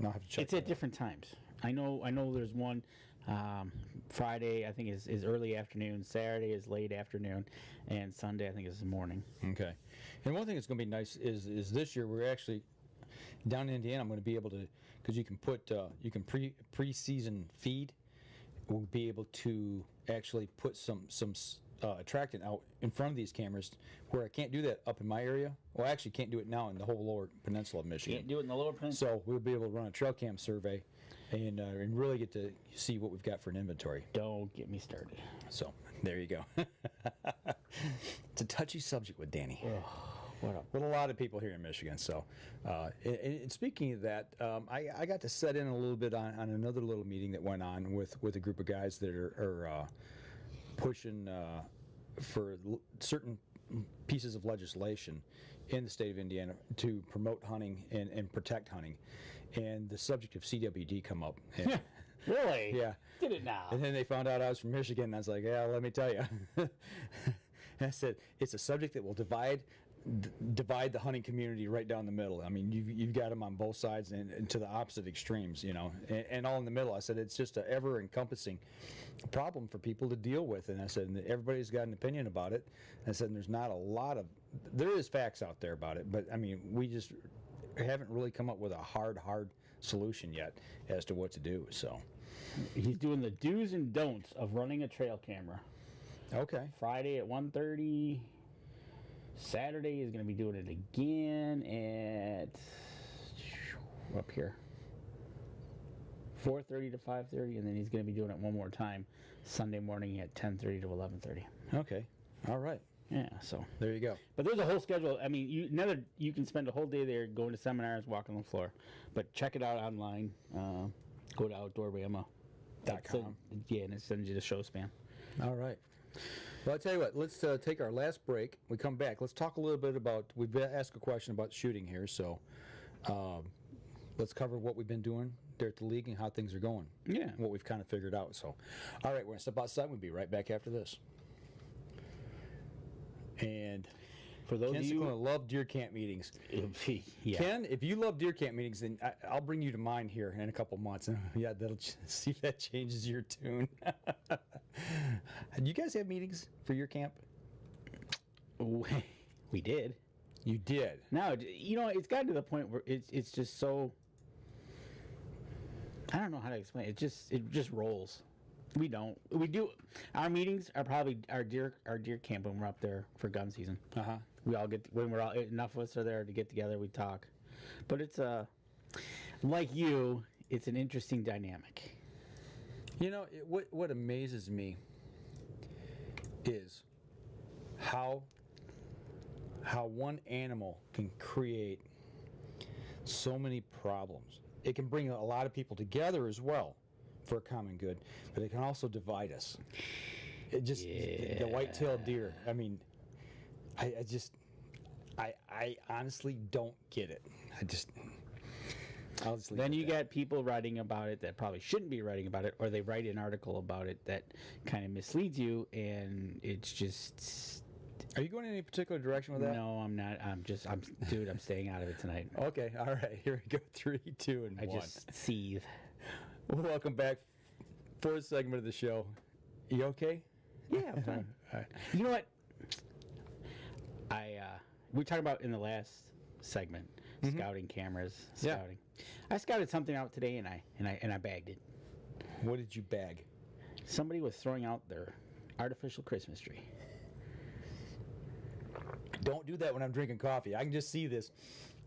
I'll have to check. It's at different times. I know there's one Friday I think is early afternoon, Saturday is late afternoon, and Sunday I think is morning. Okay. And one thing that's going to be nice is this year we're actually down in Indiana. I'm going to be able to, because you can put pre-season feed. We'll be able to actually put some attractant out in front of these cameras, where I can't do that up in my area. Well, I actually can't do it now in the whole lower peninsula of Michigan. Can't do it in the lower peninsula. So we'll be able to run a trail cam survey and really get to see what we've got for an inventory. Don't get me started. So there you go. It's a touchy subject with Danny. What up? With a lot of people here in Michigan. So, and speaking of that, I got to set in a little bit on another little meeting that went on with a group of guys that are pushing for certain pieces of legislation in the state of Indiana to promote hunting and protect hunting. And the subject of CWD come up. And, Really? yeah. Did it now? And then they found out I was from Michigan, and I was like, yeah, let me tell you. I said, it's a subject that will divide the hunting community right down the middle. I mean, you've got them on both sides and to the opposite extremes, you know, and all in the middle. I said, it's just an ever-encompassing problem for people to deal with. And I said, and everybody's got an opinion about it. I said, and there's not a lot of, there is facts out there about it, but I mean, we just haven't really come up with a hard solution yet as to what to do. So he's doing the do's and don'ts of running a trail camera. Okay. Friday at 1:30. Saturday is going to be doing it again at up here 4:30 to 5:30, and then he's going to be doing it one more time Sunday morning at 10:30 to 11:30. Okay. All right. Yeah, so there you go. But there's a whole schedule. I mean, you can spend a whole day there going to seminars, walking the floor. But check it out online. Go to Outdoorama.com. Yeah, and it sends you the show span. All right. Well, I'll tell you what, let's take our last break. We come back. Let's talk a little bit about, we've asked a question about shooting here, so let's cover what we've been doing there at the league and how things are going. Yeah. What we've kind of figured out. So, all right, we're going to step outside. We'll be right back after this. And for those Ken's of you going to love deer camp meetings. Yeah. Ken, if you love deer camp meetings, then I'll bring you to mine here in a couple months. Yeah, that'll see if that changes your tune. Do you guys have meetings for your camp? We did. You did. Now, you know, it's gotten to the point where it's just so, I don't know how to explain it. It just rolls. We don't. We do. Our meetings are probably our deer camp when we're up there for gun season. We all get when we're all enough of us are there to get together. We talk, but it's like you. It's an interesting dynamic. You know, what amazes me is how one animal can create so many problems. It can bring a lot of people together as well for a common good, but it can also divide us. It just the white-tailed deer. I mean, I honestly don't get it. Then you got people writing about it that probably shouldn't be writing about it, or they write an article about it that kind of misleads you, and it's just. Are you going in any particular direction with that? No, I'm not. Dude, I'm staying out of it tonight. Okay, all right. Here we go. 3, 2, and 1. I just seethe. Welcome back. Fourth segment of the show. You okay? Yeah, I'm fine. All right. You know what? We talked about in the last segment scouting cameras. Scouting. I scouted something out today, and I bagged it. What did you bag? Somebody was throwing out their artificial Christmas tree. Don't do that when I'm drinking coffee. I can just see this.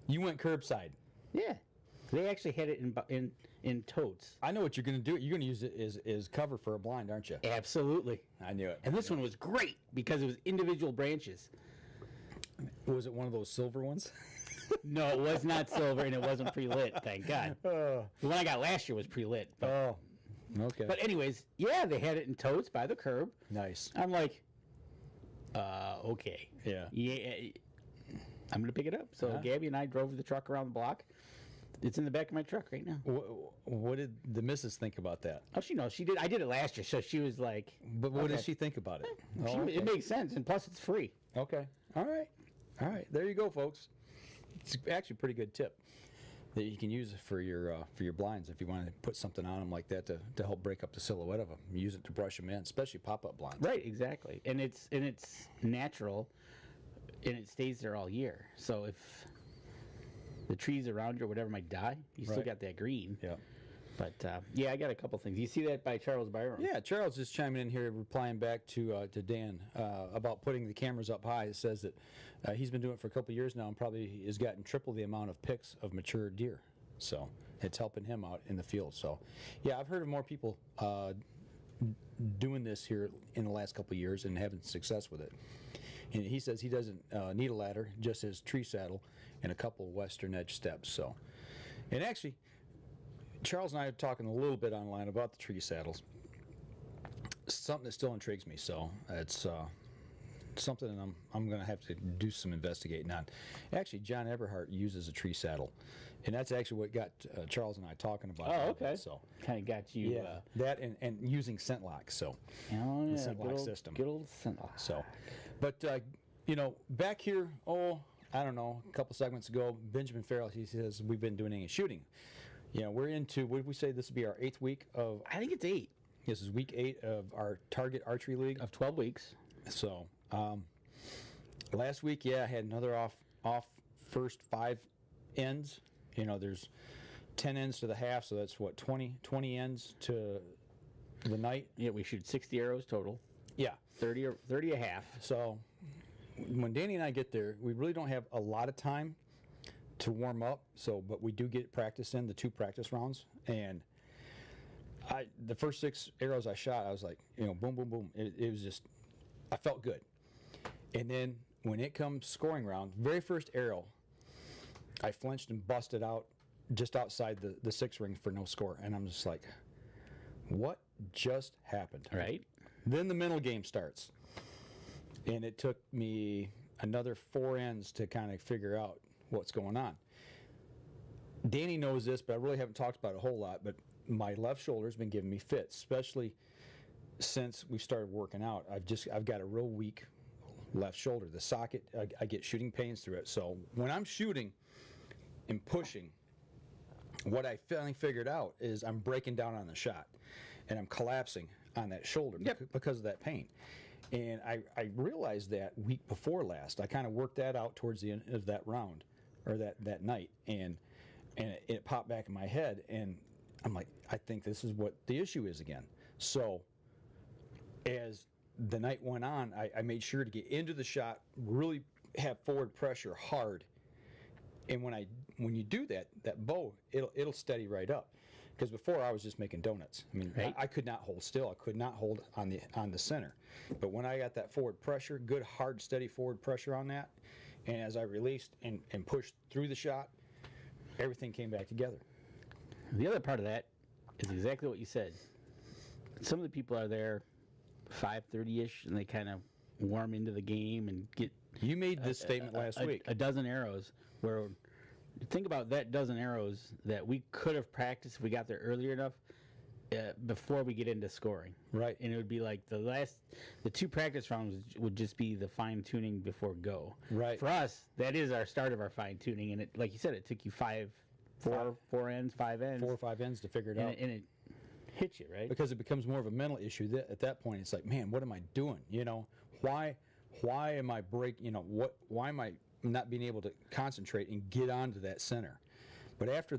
You went curbside. Yeah, they actually had it in totes. I know what you're going to do. You're going to use it as cover for a blind, aren't you? Absolutely. I knew it. And this one was great because it was individual branches. Was it one of those silver ones? No, it was not silver, and it wasn't pre-lit, thank God. The one I got last year was pre-lit. Oh, okay. But anyways, yeah, they had it in totes by the curb. Nice. I'm like, okay. Yeah. I'm going to pick it up. So Gabby and I drove the truck around the block. It's in the back of my truck right now. What did the missus think about that? Oh, she knows. She did. I did it last year, so she was like... But what did she think about it? It makes sense, and plus it's free. Okay. All right. There you go, folks. It's actually a pretty good tip that you can use for your blinds if you want to put something on them like that to help break up the silhouette of them. Use it to brush them in, especially pop-up blinds. Right, exactly. And it's natural, and it stays there all year. So if the trees around you or whatever might die, you still got that green. Yeah. But I got a couple things. You see that by Charles Byram? Yeah, Charles just chiming in here, replying back to Dan about putting the cameras up high. It says that he's been doing it for a couple of years now and probably has gotten triple the amount of pics of mature deer. So it's helping him out in the field. So, yeah, I've heard of more people doing this here in the last couple of years and having success with it. And he says he doesn't need a ladder, just his tree saddle and a couple of western edge steps. So, and actually, Charles and I are talking a little bit online about the tree saddles. Something that still intrigues me, so it's something I'm going to have to do some investigating on. Actually, John Eberhardt uses a tree saddle, and that's actually what got Charles and I talking about. Oh, okay. So kind of got you. That and using scent lock. So the scent lock system. Good old scent lock. So, but back here, I don't know, a couple segments ago, Benjamin Farrell, he says we've been doing any shooting. We're into, what did we say, this would be our 8th week of... I think it's 8. This is week 8 of our Target Archery League. Of 12 weeks. So, last week, I had another off first 5 ends. There's 10 ends to the half, so that's what, 20 ends to the night? Yeah, we shoot 60 arrows total. Yeah. 30 a half. So, when Danny and I get there, we really don't have a lot of time to warm up, but we do get practice in, the 2 practice rounds, and the first 6 arrows I shot, I was like, boom, boom, boom. It was just, I felt good. And then when it comes scoring round, very first arrow, I flinched and busted out just outside the 6 ring for no score, and I'm just like, what just happened? Right. Then the mental game starts, and it took me another 4 ends to kind of figure out what's going on. Danny knows this, but I really haven't talked about it a whole lot, but my left shoulder's been giving me fits, especially since we started working out. I've got a real weak left shoulder. The socket, I get shooting pains through it. So when I'm shooting and pushing, what I finally figured out is I'm breaking down on the shot, and I'm collapsing on that shoulder because of that pain. And I realized that week before last. I kind of worked that out towards the end of that round, or that night, and it popped back in my head, and I'm like, I think this is what the issue is again. So as the night went on, I made sure to get into the shot, really have forward pressure hard. And when you do that bow, it'll steady right up. Because before I was just making donuts. I mean, Right. I could not hold still. I could not hold on the center. But when I got that forward pressure, good hard steady forward pressure on that, and as I released and pushed through the shot, everything came back together. The other part of that is exactly what you said. Some of the people are there 5:30ish, and they kind of warm into the game and get You made this statement last week. a dozen arrows. Where think about that dozen arrows that we could have practiced if we got there earlier enough before we get into scoring. Right. And it would be like the 2 practice rounds would just be the fine tuning before go. Right. For us, that is our start of our fine tuning, and it, like you said, it took you 4 ends, 5 ends, 4 or 5 ends to figure it out. and it hits you right. Because it becomes more of a mental issue at that point. It's like, man, what am I doing? You know, why am I breaking? You know, why am I not being able to concentrate and get onto that center? But after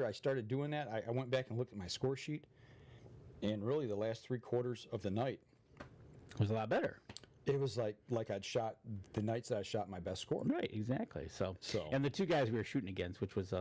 I started doing that, I went back and looked at my score sheet, and really the last 3 quarters of the night, It was a lot better. it was like I'd shot the nights that I shot my best score. Right, exactly. So, So- and the 2 guys we were shooting against, which was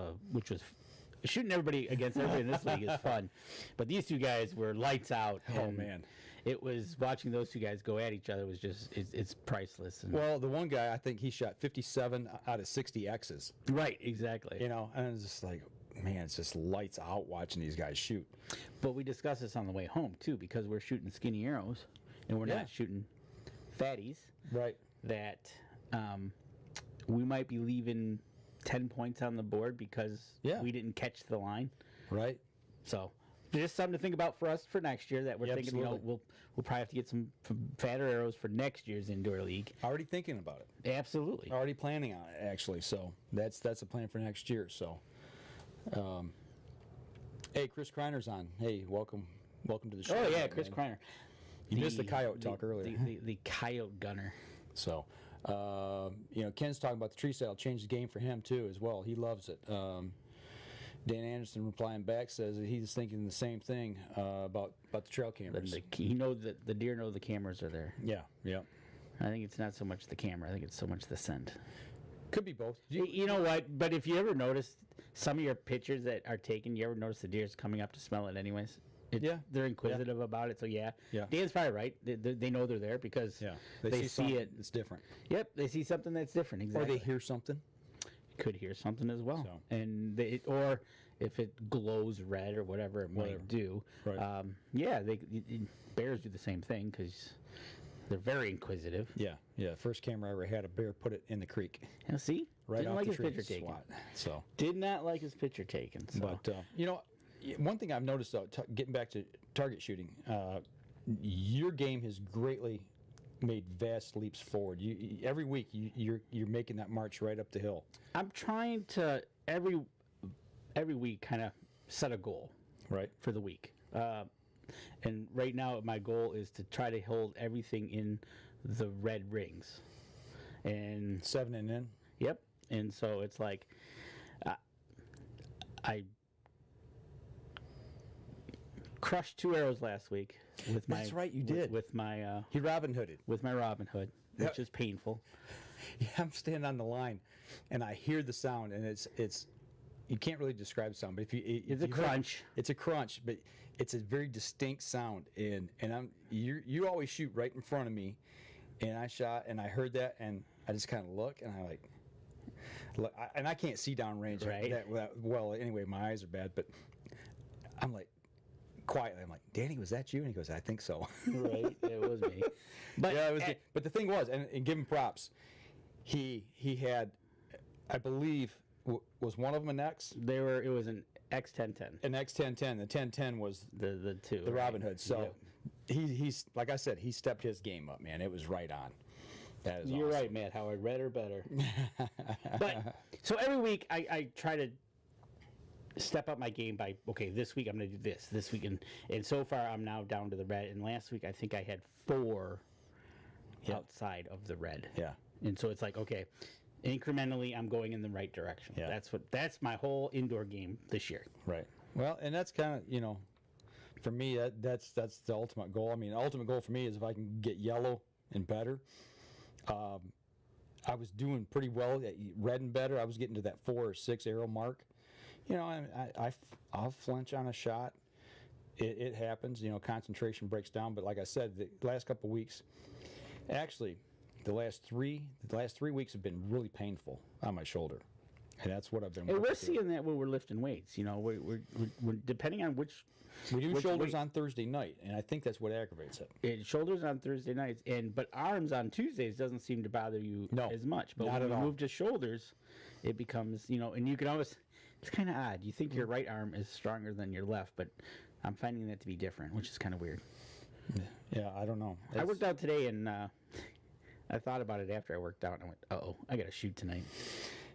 shooting everybody against everybody in this league is fun, but these 2 guys were lights out. Oh, and man. It was watching those 2 guys go at each other was just it's priceless. And, Well, the one guy, I think he shot 57 out of 60 X's. right, exactly. You know, and it's just like, man, it's just lights out watching these guys shoot. But we discussed this on the way home too, because we're shooting skinny arrows, and we're Yeah. not shooting fatties. Right. That we might be leaving 10 points on the board because Yeah. we didn't catch the line. Right. So just something to think about for us for next year. That we're Yeah, thinking, absolutely. we'll probably have to get some fatter arrows for next year's indoor league. Already thinking about it. Absolutely. Already planning on it, actually. So that's a plan for next year. So, hey, Chris Kreiner's on. Hey, welcome to the show. Oh yeah, Chris man. Kreiner. You missed the coyote talk earlier. The coyote gunner. So, you know, Ken's talking about the tree saddle changed the game for him too as well. He loves it. Dan Anderson replying back says that he's thinking the same thing about the trail cameras. He knows that the deer know the cameras are there. Yeah, yeah. I think it's not so much the camera. I think it's so much the scent. Could be both. You know what? But if you ever notice some of your pictures that are taken, you ever notice the deer's coming up to smell it anyways? Yeah. They're inquisitive about it, so yeah. Yeah. Dan's probably right. They know they're there because they see something it. that's different. Yep, they see something that's different. Exactly. Or they hear something. Could hear something as well. So. And or if it glows red or whatever it might do. Right. Yeah, bears do the same thing because they're very inquisitive. Yeah, yeah. First camera I ever had, a bear put it in the creek. Now, see? Right Didn't off like the his tree. picture taken. Swat. So, Did not like his picture taken. So. but you know, one thing I've noticed though, getting back to target shooting, your game has greatly made vast leaps forward. Every week you're making that march right up the hill. I'm trying to every week kind of set a goal Right. for the week. And right now my goal is to try to hold everything in the red rings. And 7 and in. yep. And so it's like I crushed 2 arrows last week with my That's right, you did. with my He Robin Hooded. with my Robin Hood, which is painful. Yeah, I'm standing on the line, and I hear the sound, and it's you can't really describe the sound, but if It's a crunch. It's a crunch, but it's a very distinct sound, and you always shoot right in front of me, and I shot, and I heard that, and I just kind of look, and and I can't see down range Right. well. Anyway, my eyes are bad, but I'm like quietly, I'm like, Danny, was that you? And he goes, I think so. Right, it was me. But Yeah, it was. But the thing was, and give him props. He had, I believe, was one of them an X? it was an X1010. An X1010. The 1010 was The 2. the Robin Hood. So Yep. he's like I said, he stepped his game up, man. It was right on. That is You're awesome. right, Matt Howard. Red or better. But so every week I try to step up my game by this week I'm going to do this week, and so far I'm now down to the red. And last week I think I had 4 outside of the red. Yeah. And so it's like incrementally I'm going in the right direction. Yeah. That's my whole indoor game this year. Right. Well, and that's kind of for me, that's the ultimate goal. I mean, the ultimate goal for me is if I can get yellow and better. I was doing pretty well at red and better. I was getting to that 4 or 6 arrow mark. You know, I'll flinch on a shot. It happens. You know, concentration breaks down. But like I said, the last couple of weeks, actually, the last three weeks have been really painful on my shoulder, and that's what I've been. And we're seeing that when we're lifting weights. You know, we're depending on which. We do shoulders on Thursday night, and I think that's what aggravates it. Shoulders on Thursday nights, but arms on Tuesdays doesn't seem to bother you as much. But not when at we all. move to shoulders, it becomes, you know, and you can always, it's kind of odd. You think your right arm is stronger than your left, but I'm finding that to be different, which is kind of weird. Yeah, I don't know. I worked out today, and I thought about it after I worked out, and I went, uh-oh, I got to shoot tonight.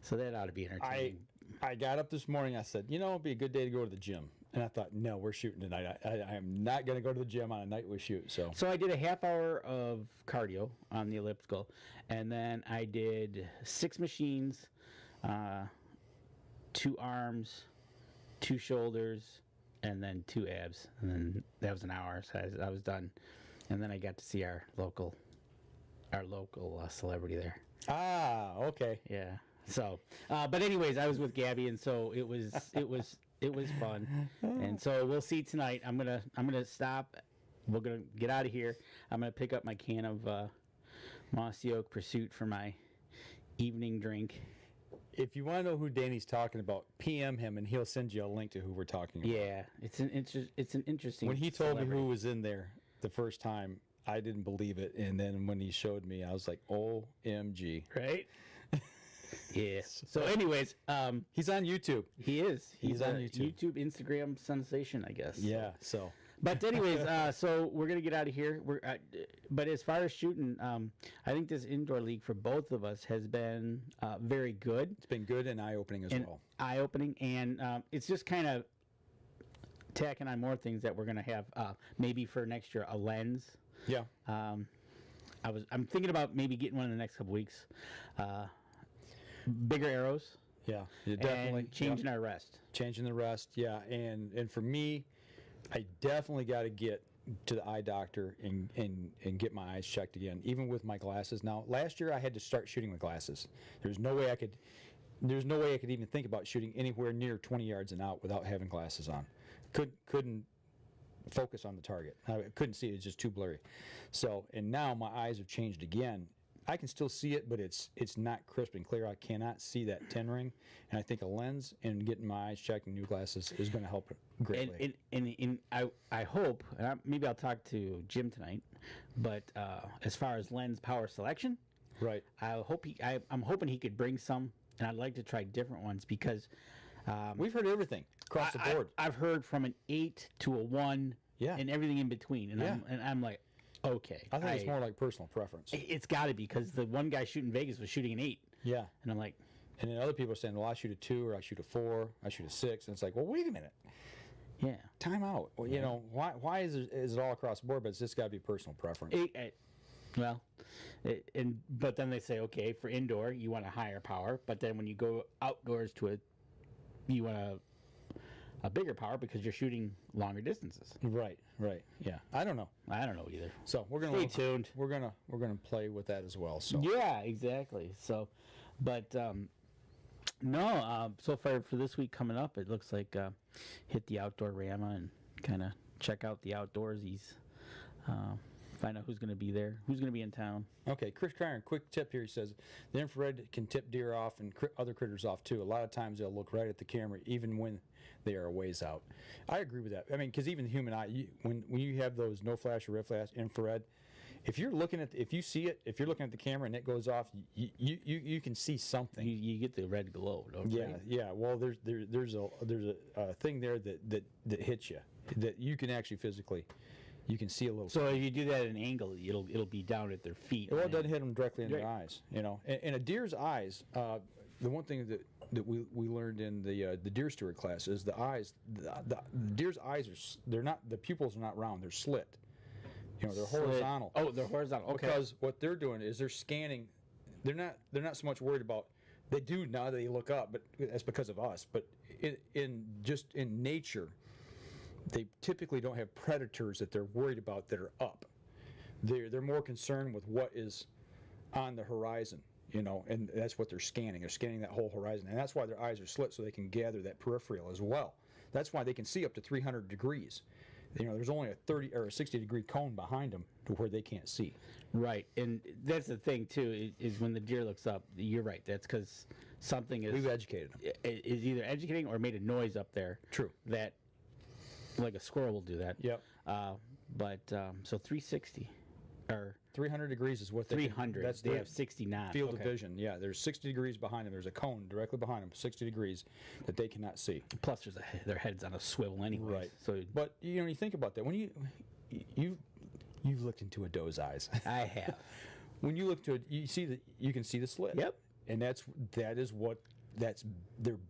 So that ought to be entertaining. I got up this morning, I said, you know, it'd be a good day to go to the gym. And I thought, no, we're shooting tonight. I am not going to go to the gym on a night we shoot. So I did a half hour of cardio on the elliptical, and then I did 6 machines, 2 arms, 2 shoulders, and then 2 abs. And then that was an hour, so I was done. And then I got to see our local celebrity there. Ah, okay. Yeah. So, but anyways, I was with Gabby, and so it was fun. And so we'll see tonight. I'm gonna stop. We're gonna get out of here. I'm gonna pick up my can of Mossy Oak Pursuit for my evening drink. If you want to know who Danny's talking about, PM him and he'll send you a link to who we're talking about. Yeah, it's an interesting. When he told celebrity. me who was in there the first time, I didn't believe it, and then when he showed me, I was like, OMG. Right? Yeah. So anyways, he's on YouTube. he is. He's on a YouTube. Instagram sensation, I guess. Yeah, so. But anyways, so we're gonna get out of here. But as far as shooting, I think this indoor league for both of us has been very good. It's been good and eye-opening as well. Eye-opening, and it's just kind of tacking on more things that we're gonna have. Maybe for next year, a lens. Yeah. I'm thinking about maybe getting one in the next couple weeks. Bigger arrows. Yeah, definitely. And changing our rest. Changing the rest, yeah. And for me, I definitely got to get to the eye doctor and get my eyes checked again, even with my glasses. Now, last year I had to start shooting with glasses. There's no way I could even think about shooting anywhere near 20 yards and out without having glasses on. Couldn't focus on the target. I couldn't see it. It's just too blurry. So, and now my eyes have changed again. I can still see it, but it's not crisp and clear. I cannot see that 10 ring, and I think a lens and getting my eyes checked and new glasses is going to help greatly. And I hope, and maybe I'll talk to Jim tonight, but as far as lens power selection, right? I'm hoping he could bring some, and I'd like to try different ones because we've heard everything across the board. I've heard from an 8 to a 1, yeah, and everything in between, and I'm like, okay. I think it's more like personal preference. It's got to be because the one guy shooting Vegas was shooting an 8. Yeah. And I'm like. And then other people are saying, well, I shoot a 2 or I shoot a 4, I shoot a 6. And it's like, well, wait a minute. Yeah. Time out. Well, you know, why is it all across the board? But it's just got to be personal preference. But then they say, okay, for indoor, you want a higher power. But then when you go outdoors you want a bigger power because you're shooting longer distances. Right. Yeah. I don't know either. So we're gonna stay tuned. We're gonna play with that as well. So yeah, exactly. So, but so far for this week coming up, it looks like hit the Outdoorama and kind of check out the outdoorsies. Find out who's going to be there, who's going to be in town. Okay, Chris Cryer, quick tip here. He says the infrared can tip deer off and other critters off too. A lot of times they'll look right at the camera even when they are a ways out. I agree with that. I mean, because even the human eye, when you have those no flash or red flash infrared, if you're looking at if you see it, if you're looking at the camera and it goes off, you can see something. You get the red glow. Don't you? Yeah. Well, there's a thing there that hits you that you can actually physically. You can see a little. So if you do that at an angle, it'll be down at their feet. Well, it doesn't hit them directly in their eyes, you know. And a deer's eyes, the one thing that we learned in the deer steward class is the eyes. The deer's eyes the pupils are not round. They're slit. You know, they're horizontal. Oh, they're horizontal. Okay. Because what they're doing is they're scanning. They're not so much worried about. They do now that they look up, but that's because of us. But in nature. they typically don't have predators that they're worried about that are up. They're more concerned with what is on the horizon, you know, and that's what they're scanning. They're scanning that whole horizon, and that's why their eyes are slit, so they can gather that peripheral as well. That's why they can see up to 300 degrees. You know, there's only a 30 or a 60-degree cone behind them to where they can't see. Right, and that's the thing too. Is when the deer looks up, you're right. That's because something is We've educated them. Is either educating or made a noise up there. True. That, like a squirrel will do that. Yep. So 360 or 300 degrees is what they 300. That's they their have 60 knots. field of vision. Yeah, there's 60 degrees behind them. There's a cone directly behind them, 60 degrees, that they cannot see. Plus, their head's on a swivel anyway. Right. So, but you know, you think about that when you've looked into a doe's eyes. I have. When you look to it, you can see the slit. Yep. And they're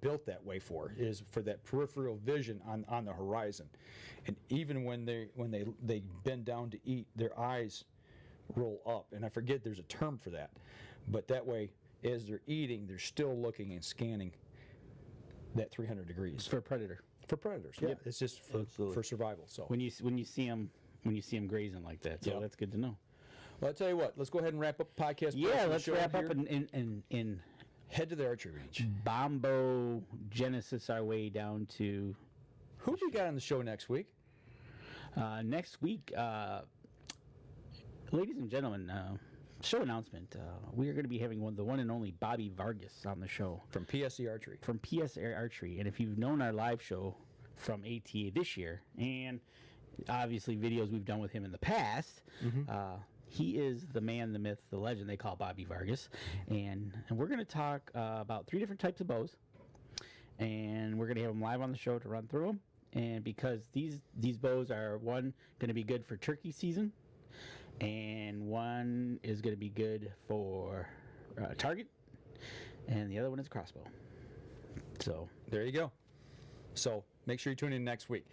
built that way for, is for that peripheral vision on the horizon. And even when they bend down to eat, their eyes roll up, and I forget there's a term for that, but that way as they're eating, they're still looking and scanning that 300 degrees For predators. Yeah, Yep. it's just for survival. So When you see them grazing like that, so Yep. that's good to know. well, I'll tell you what, let's go ahead and wrap up the podcast. Yeah, let's show wrap here. up and Head to the archery range. Bombo Genesis our way down to Who we got on the show next week? next week. Ladies and gentlemen, show announcement. We are going to be having the one and only Bobby Vargas on the show From PSE Archery. from PSA Archery. And if you've known our live show from ATA this year, and obviously videos we've done with him in the past, he is the man, the myth, the legend they call Bobby Vargas. And we're going to talk about 3 different types of bows. And we're going to have him live on the show to run through them. And because these bows are, one, going to be good for turkey season, and one is going to be good for target, and the other one is crossbow. So There you go. So make sure you tune in next week.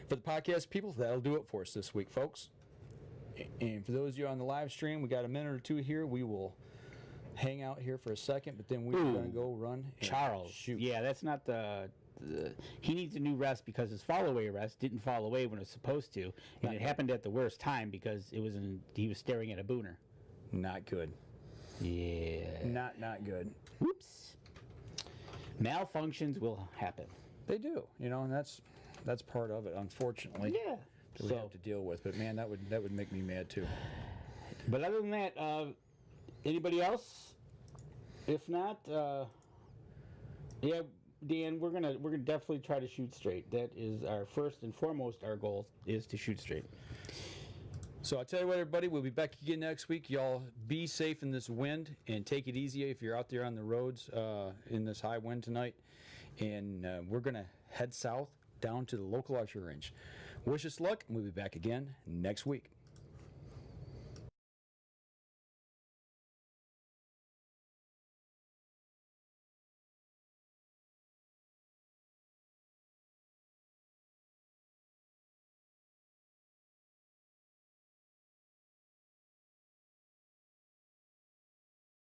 For the podcast people, that'll do it for us this week, folks. And for those of you on the live stream, we got a minute or two here. We will hang out here for a second, but then we're going to go run and Charles, shoot. yeah, that's not he needs a new rest because his fall away rest didn't fall away when it was supposed to, and it happened at the worst time because he was staring at a booner. Not good. Yeah. Not good. Whoops. Malfunctions will happen. They do, you know, and that's part of it, unfortunately. Yeah. That we have to deal with. But man, that would make me mad too. But other than that, anybody else? If not, yeah, Dan, we're gonna definitely try to shoot straight. That is our first and foremost. Our goal is to shoot straight. So I'll tell you what, everybody, we'll be back again next week. Y'all be safe in this wind and take it easy if you're out there on the roads in this high wind tonight. And we're gonna head south down to the local archery range. Wish us luck, and we'll be back again next week.